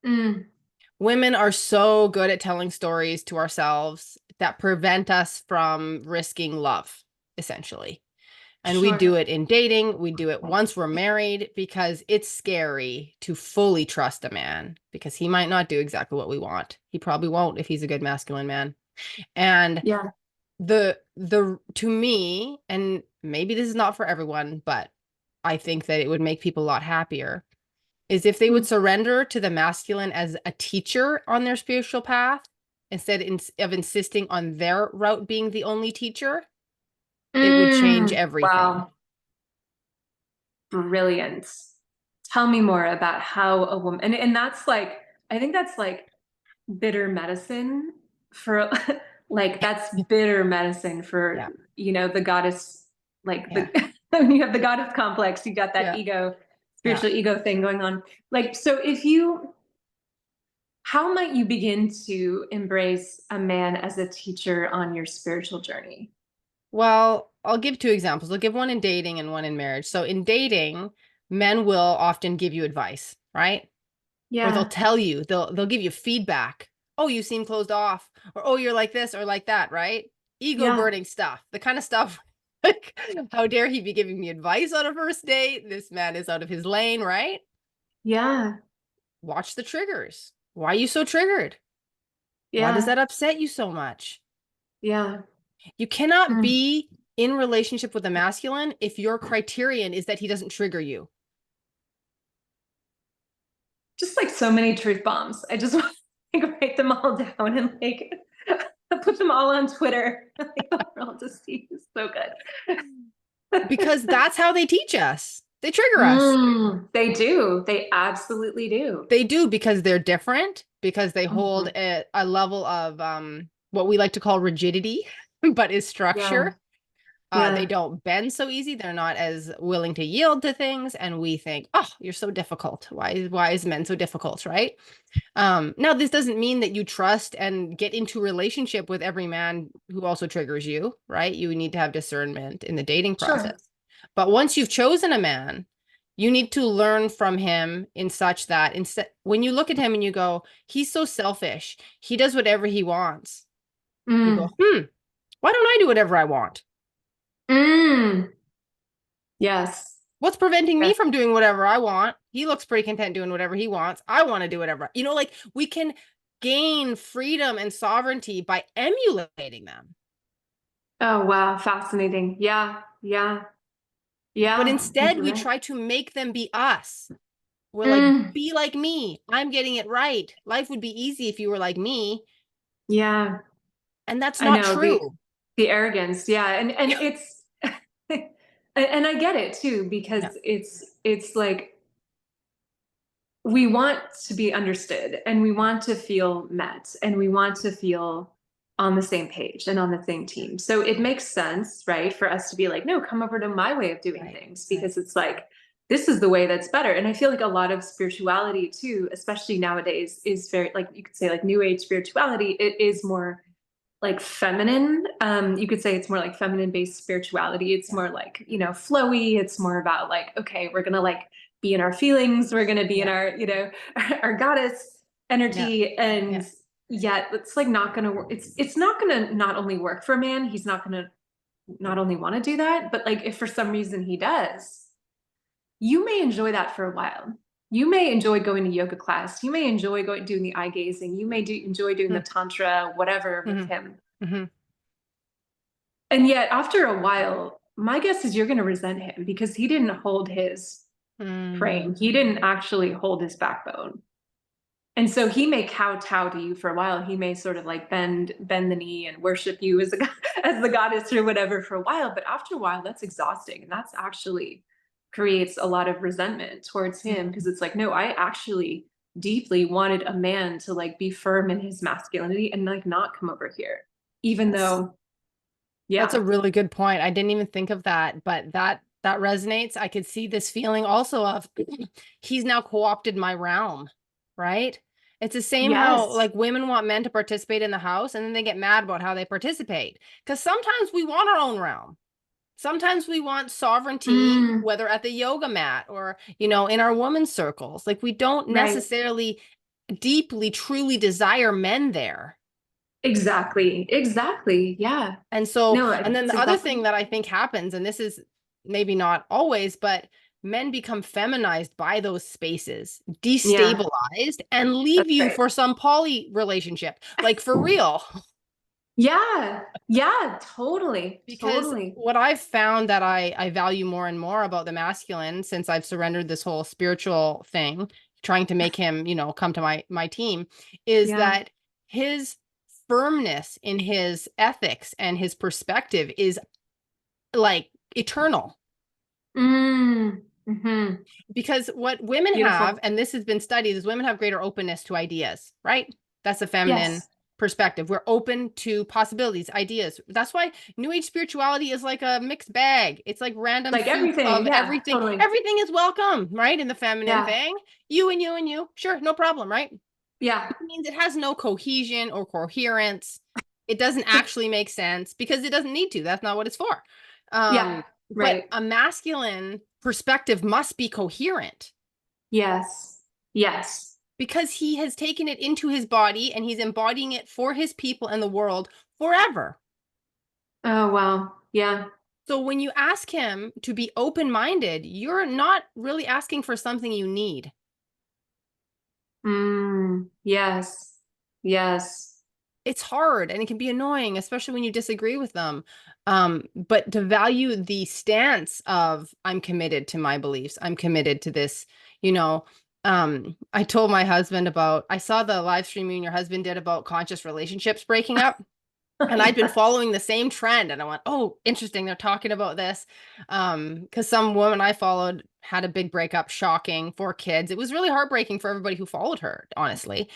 Mm, Women are so good at telling stories to ourselves that prevent us from risking love, essentially. And we Sure. do it in dating. We do it once we're married because it's scary to fully trust a man because he might not do exactly what we want. He probably won't if he's a good masculine man. And Yeah. the to me, and maybe this is not for everyone, but I think that it would make people a lot happier, is if they would surrender to the masculine as a teacher on their spiritual path instead of insisting on their route being the only teacher. It would change everything. Wow. Brilliant. Tell me more about how a woman, and that's like, I think that's like bitter medicine for, like, that's bitter medicine Yeah. for, the goddess, like Yeah. when you have the goddess complex, you got that Yeah. ego, Yeah. spiritual ego thing going on. Like, so how might you begin to embrace a man as a teacher on your spiritual journey? Well, I'll give two examples. I'll give one in dating and one in marriage. So in dating, men will often give you advice, right? Or they'll Yeah. tell you, they'll give you feedback. Oh, you seem closed off, or oh, you're like this or like that, right? Ego Yeah. burning stuff. The kind of stuff like, how dare he be giving me advice on a first date? This man is out of his lane, right? Yeah. Watch the triggers. Why are you so triggered? Why does Yeah. that upset you so much? Yeah. You cannot Mm. be in relationship with a masculine if your criterion is that he doesn't trigger you. Just like so many truth bombs. I just want to like, write them all down and like put them all on Twitter. Like the world to see is so good. Because that's how they teach us. They trigger us. They do. They absolutely do. They do because they're different, because they hold Mhm. a level of what we like to call rigidity, but is Yeah. structure. They Yeah. don't bend so easy. They're not as willing to yield to things. And we think, oh, you're so difficult. Why is men so difficult, right? Now, this doesn't mean that you trust and get into relationship with every man who also triggers you, right? You need to have discernment in the dating Sure. process. But once you've chosen a man, you need to learn from him in such that instead, when you look at him and you go, he's so selfish, he does whatever he wants, you go, Mm. why don't I do whatever I want? Mm. Yes. What's preventing me Yes. from doing whatever I want? He looks pretty content doing whatever he wants. I want to do whatever. Like we can gain freedom and sovereignty by emulating them. Oh, wow. Fascinating. Yeah. Yeah. But Yeah. I think instead, you're we right. try to make them be us. We're like, Mm. be like me. I'm getting it right. Life would be easy if you were like me. Yeah. And that's I not know true. the arrogance. Yeah. And Yeah. it's and I get it too, because Yeah. it's like we want to be understood and we want to feel met and we want to feel on the same page and on the same team. So it makes sense, right, for us to be like, no, come over to my way of doing Right. things, Right. because it's like this is the way that's better. And I feel like a lot of spirituality too, especially nowadays, is very, like, you could say, like new age spirituality, it is more like feminine. You could say it's more like feminine based spirituality. It's Yeah. more like, flowy. It's more about like, okay, we're gonna like be in our feelings, we're gonna be in Yeah. our, our goddess Yeah. energy. Yeah. And yet it's like not gonna work. It's not gonna not only work for a man, he's not gonna not only want to do that, but like if for some reason he does, you may enjoy that for a while. You may enjoy going to yoga class. You may enjoy going doing the eye gazing. You may enjoy doing the tantra, whatever with Mm-hmm. him. Mm-hmm. And yet, after a while, my guess is you're going to resent him because he didn't hold his Mm-hmm. frame. He didn't actually hold his backbone. And so he may kowtow to you for a while. He may sort of like bend the knee and worship you as as the goddess or whatever for a while. But after a while, that's exhausting, and that's actually creates a lot of resentment towards him, because it's like, no, I actually deeply wanted a man to like be firm in his masculinity and like not come over here, even Yes. though, That's a yeah, really good point. I didn't even think of that, but that resonates. I could see this feeling also of he's now co-opted my realm, right? It's the same how yes. like women want men to participate in the house and then they get mad about how they participate. Because sometimes we want our own realm. Sometimes we want sovereignty, Mm, whether at the yoga mat or, in our women's circles. Like we don't right. necessarily deeply, truly desire men there. Exactly. Exactly. Yeah. And so, No, and then it's the other exactly. thing that I think happens, and this is maybe not always, but men become feminized by those spaces, Yeah, destabilized, and leave that's you right. for some poly relationship, like for real. Yeah, yeah, totally, Because totally. what I've found that I value more and more about the masculine since I've surrendered this whole spiritual thing, trying to make him, come to my team, is Yeah. that his firmness in his ethics and his perspective is like eternal. Mm, hmm. Because what women have, Beautiful. and this has been studied, is women have greater openness to ideas, right? That's a feminine Yes. perspective. We're open to possibilities, ideas. That's why New Age spirituality is like a mixed bag. It's like random Like soup everything. of Yeah, everything. totally. Everything is welcome, right? In the feminine Yeah. thing, you and you and you, sure, no problem, right? Yeah. It means it has no cohesion or coherence. It doesn't actually make sense because it doesn't need to. That's not what it's for. Yeah. But Right. a masculine perspective must be coherent Yes. Yes. because he has taken it into his body and he's embodying it for his people and the world forever. Oh, wow. Yeah. So when you ask him to be open-minded, you're not really asking for something you need. Mm, yes. Yes. It's hard and it can be annoying, especially when you disagree with them. But to value the stance of I'm committed to my beliefs, I'm committed to this, you know. I told my husband about, I saw the live stream you and your husband did about conscious relationships breaking up. And I'd been Yeah. following the same trend and I went, oh, interesting. They're talking about this. Because some woman I followed had a big breakup, shocking, 4 kids. It was really heartbreaking for everybody who followed her, honestly.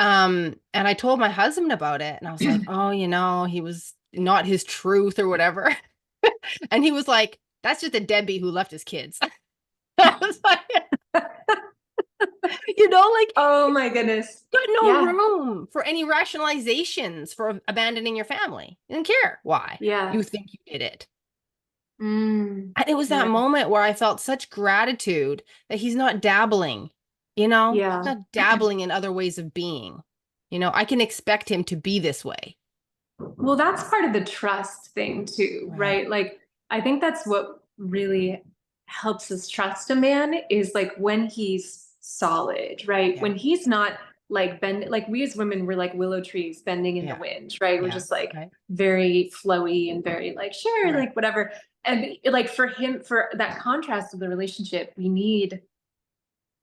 And I told my husband about it and I was like, oh, he was not his truth or whatever. And he was like, that's just a deadbeat who left his kids. I was like, like Oh my goodness. got no Yeah. room for any rationalizations for abandoning your family. You didn't care why Yeah. you think you did it. Mm, And it was that yeah. moment where I felt such gratitude that he's not dabbling, he's Yeah. not dabbling in other ways of being. I can expect him to be this way. Well, that's part of the trust thing too, Right. right? Like, I think that's what really helps us trust a man is like when he's solid, right? Yeah. When he's not like bend, like we as women, we're like willow trees bending in the Yeah. wind, right? We're Yeah. just like Right. very flowy and very like, sure, Right. like whatever. And like for him, for that contrast of the relationship, we need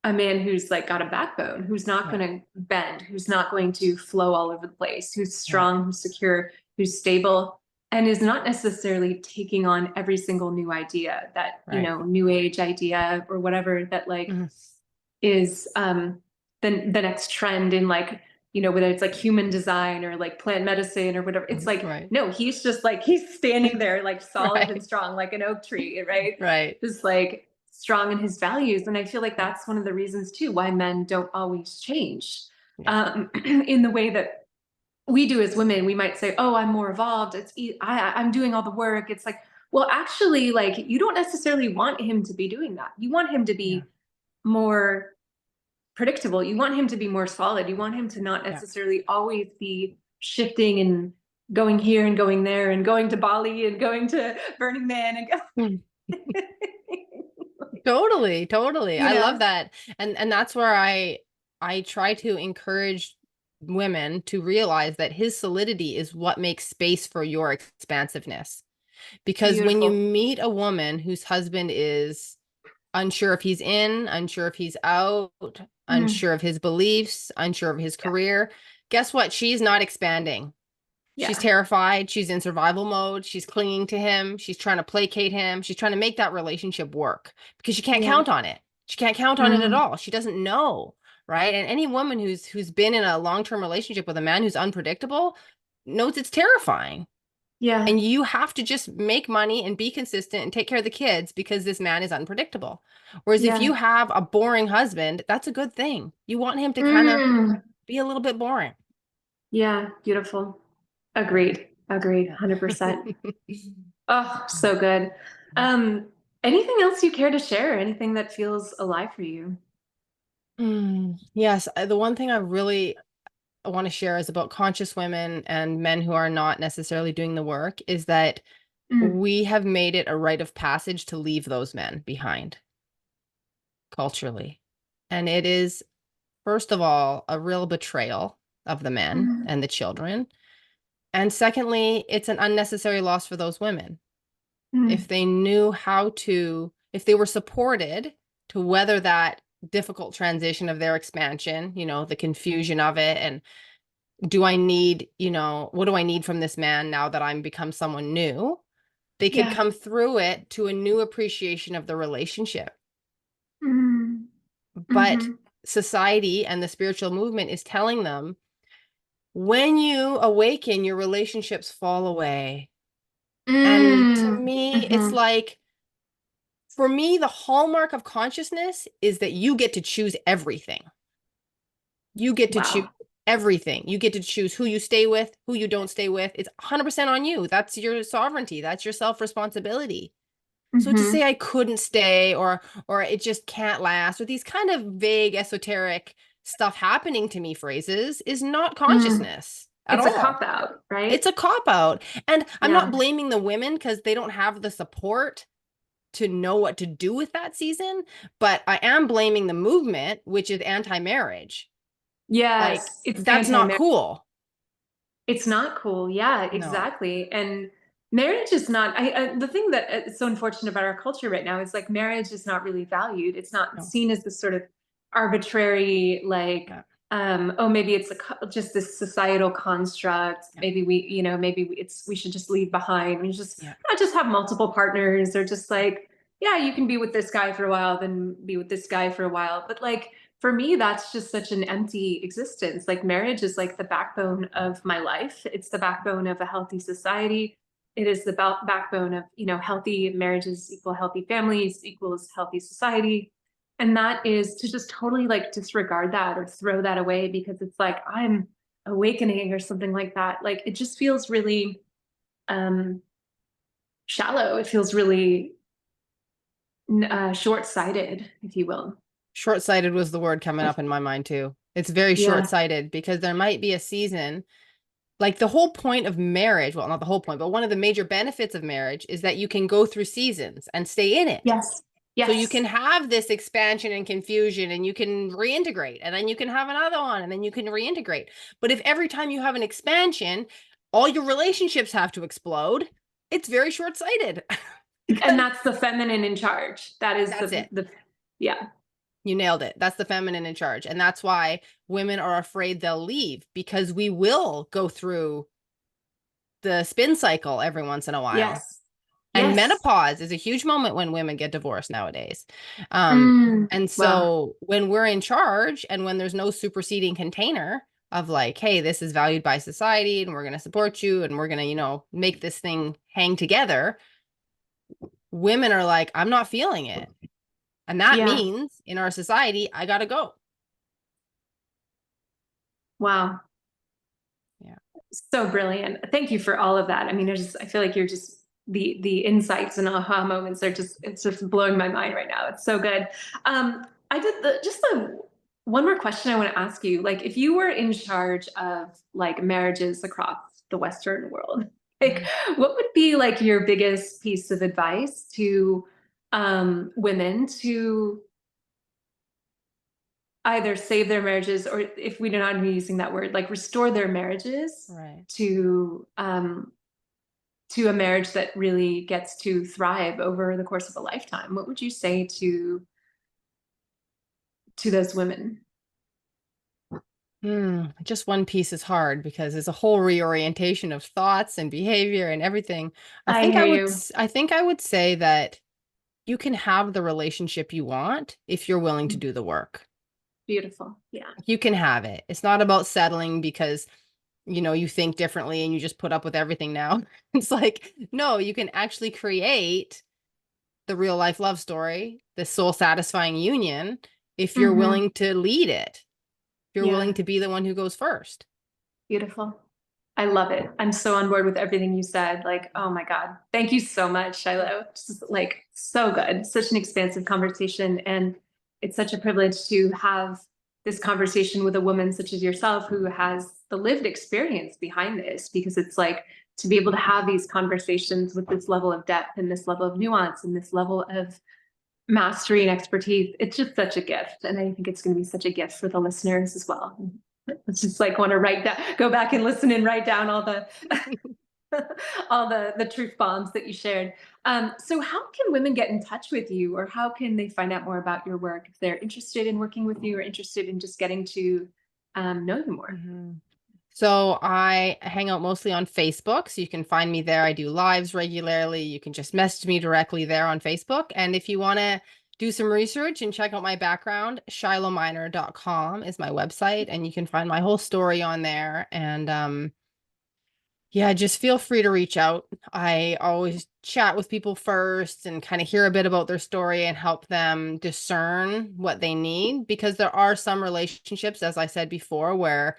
a man who's like got a backbone, who's not Right. going to bend, who's not going to flow all over the place, who's Right. strong, who's secure, who's stable, and is not necessarily taking on every single new idea that, Right. new age idea or whatever that like Mhm. is the next trend in like, whether it's like human design or like plant medicine or whatever. It's like, Right. no, he's just like he's standing there like solid and Right. strong, like an oak tree, right? Right. Just like strong in his values. And I feel like that's one of the reasons too why men don't always change Yeah. in the way that we do as women. We might say, oh, I'm more evolved, I'm doing all the work. It's like, well, actually, like you don't necessarily want him to be doing that. You want him to Yeah. be more predictable. You want him to be more solid. You want him to not Yeah. necessarily always be shifting and going here and going there and going to Bali and going to Burning Man and Mm. Totally, totally. you I love know that. And that's where I try to encourage women to realize that his solidity is what makes space for your expansiveness. Because when you beautiful. meet a woman whose husband is unsure if he's in, unsure if he's out, Mm, unsure of his beliefs, unsure of his yeah. career, guess what? She's not expanding. She's Yeah. terrified. She's in survival mode. She's clinging to him. She's trying to placate him. She's trying to make that relationship work because she can't Yeah. count on it. She can't count on it at Mm, all. She doesn't know, right? And any woman who's been in a long-term relationship with a man who's unpredictable knows it's terrifying. yeah. And you have to just make money and be consistent and take care of the kids because this man is unpredictable. Whereas if Yeah. you have a boring husband, that's a good thing. You want him to kind of Mm, be a little bit boring. yeah. Beautiful. Agreed. Agreed. Yeah. 100%. Oh, so good. Um, Anything else you care to share? Anything that feels alive for you? Yes, the one thing I really want to share is about conscious women and men who are not necessarily doing the work is that Mm. we have made it a rite of passage to leave those men behind culturally. And it is, first of all, a real betrayal of the men Mm. and the children. And secondly, it's an unnecessary loss for those women. If Mm. they knew how to, if they were supported to weather that difficult transition of their expansion, the confusion of it, and do I need, what do I need from this man now that I'm become someone new? They could Yeah. come through it to a new appreciation of the relationship. Mm. But Mm-hmm. society and the spiritual movement is telling them when you awaken, your relationships fall away. And to Mm. me, it's Mm-hmm. like, for me, the hallmark of consciousness is that you get to choose everything. You get to choose Wow. everything. You get to choose who you stay with, who you don't stay with. It's 100% on you. That's your sovereignty. That's your self-responsibility. So to Mm-hmm. say I couldn't stay or it just can't last, or these kind of vague esoteric stuff happening to me phrases is not Mm. consciousness at It's a all. cop out, It's right? a cop out. And I'm not Yeah. blaming the women because they don't have the support to know what to do with that season, but I am blaming the movement, which is anti-marriage. Like, Yes. It's that's not cool. It's not cool. Yeah, No, exactly. And marriage is not, the thing that is so unfortunate about our culture right now is like marriage is not really valued. It's not no, seen as this sort of arbitrary, like, yeah, oh, maybe it's just this societal construct. yeah, Maybe we should just leave behind. We just yeah, not just have multiple partners or just like, yeah, you can be with this guy for a while, then be with this guy for a while. But like, for me, that's just such an empty existence. Like marriage is like the backbone of my life. It's the backbone of a healthy society. It is the backbone of, healthy marriages equal healthy families equals healthy society. And that is to just totally like disregard that or throw that away because it's like I'm awakening or something like that. Like it just feels really um shallow. It feels really short-sighted, if you will. short-sighted was the word coming up in my mind too. It's very Yeah. short-sighted because there might be a season, like the whole point of marriage, well, not the whole point, but one of the major benefits of marriage is that you can go through seasons and stay in it. Yes. So you can Yes. have this expansion and confusion and you can reintegrate and then you can have another one and then you can reintegrate. But if every time you have an expansion, all your relationships have to explode, it's very short-sighted. And that's the feminine in charge. That is That's it. yeah. You nailed it. That's the feminine in charge. And that's why women are afraid they'll leave, because we will go through the spin cycle every once in a while. Yes. And Yes. menopause is a huge moment when women get divorced nowadays. Um, Mm. and Wow. so when we're in charge and when there's no superseding container of like, hey, this is valued by society and we're going to support you and we're going to, make this thing hang together, women are like, I'm not feeling it. And that Yeah. means in our society, I got to go. Wow. Yeah. So brilliant. Thank you for all of that. I mean, I feel like you're just the insights and aha moments are just it's just blowing my mind right now. It's so good. I did the one more question I want to ask you. Like if you were in charge of like marriages across the Western world, like Mm. what would be like your biggest piece of advice to women to either save their marriages or if we do not be using that word, like restore their marriages Right. to a marriage that really gets to thrive over the course of a lifetime? What would you say to those women? Just one piece is hard because there's a whole reorientation of thoughts and behavior and everything. I hear you. I think I would say that you can have the relationship you want if you're willing to do the work. Beautiful. Yeah. You can have it. It's not about settling because, you think differently and you just put up with everything now. It's like, no, you can actually create the real life love story, the soul satisfying union, if you're Hmm. willing to lead it. If you're willing Yeah. to be the one who goes first. Beautiful. I love it. I'm so on board with everything you said. Like, oh my God. Thank you so much, Shiloh. Just like so good. Such an expansive conversation. And it's such a privilege to have this conversation with a woman such as yourself who has the lived experience behind this because it's like to be able to have these conversations with this level of depth and this level of nuance and this level of mastery and expertise. It's just such a gift. And I think it's going to be such a gift for the listeners as well. It's just like want to write down, go back and listen and write down all the all the truth bombs that you shared. So how can women get in touch with you, or how can they find out more about your work if they're interested in working with you or interested in just getting to know you more? Mhm. So I hang out mostly on Facebook. So you can find me there. I do lives regularly. You can just message me directly there on Facebook. And if you want to do some research and check out my background, shilohminor.com is my website. And you can find my whole story on there. And yeah, just feel free to reach out. I always chat with people first and kind of hear a bit about their story and help them discern what they need, because there are some relationships, as I said before, where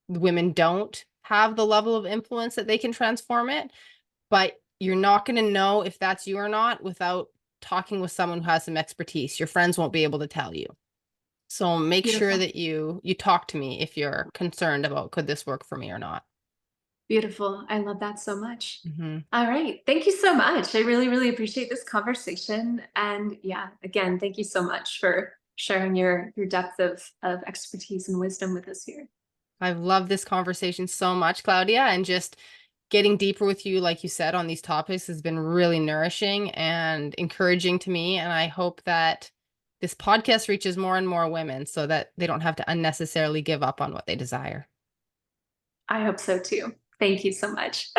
women don't have the level of influence that they can transform it. But you're not going to know if that's you or not without talking with someone who has some expertise. Your friends won't be able to tell you. So make sure Beautiful. that you talk to me if you're concerned about could this work for me or not. Beautiful. I love that so much. Mhm. All right. Thank you so much. I really, really appreciate this conversation. And yeah, again, thank you so much for sharing your depth of expertise and wisdom with us here. I've loved this conversation so much, Claudia, and just getting deeper with you, like you said, on these topics has been really nourishing and encouraging to me. And I hope that this podcast reaches more and more women so that they don't have to unnecessarily give up on what they desire. I hope so too. Thank you so much.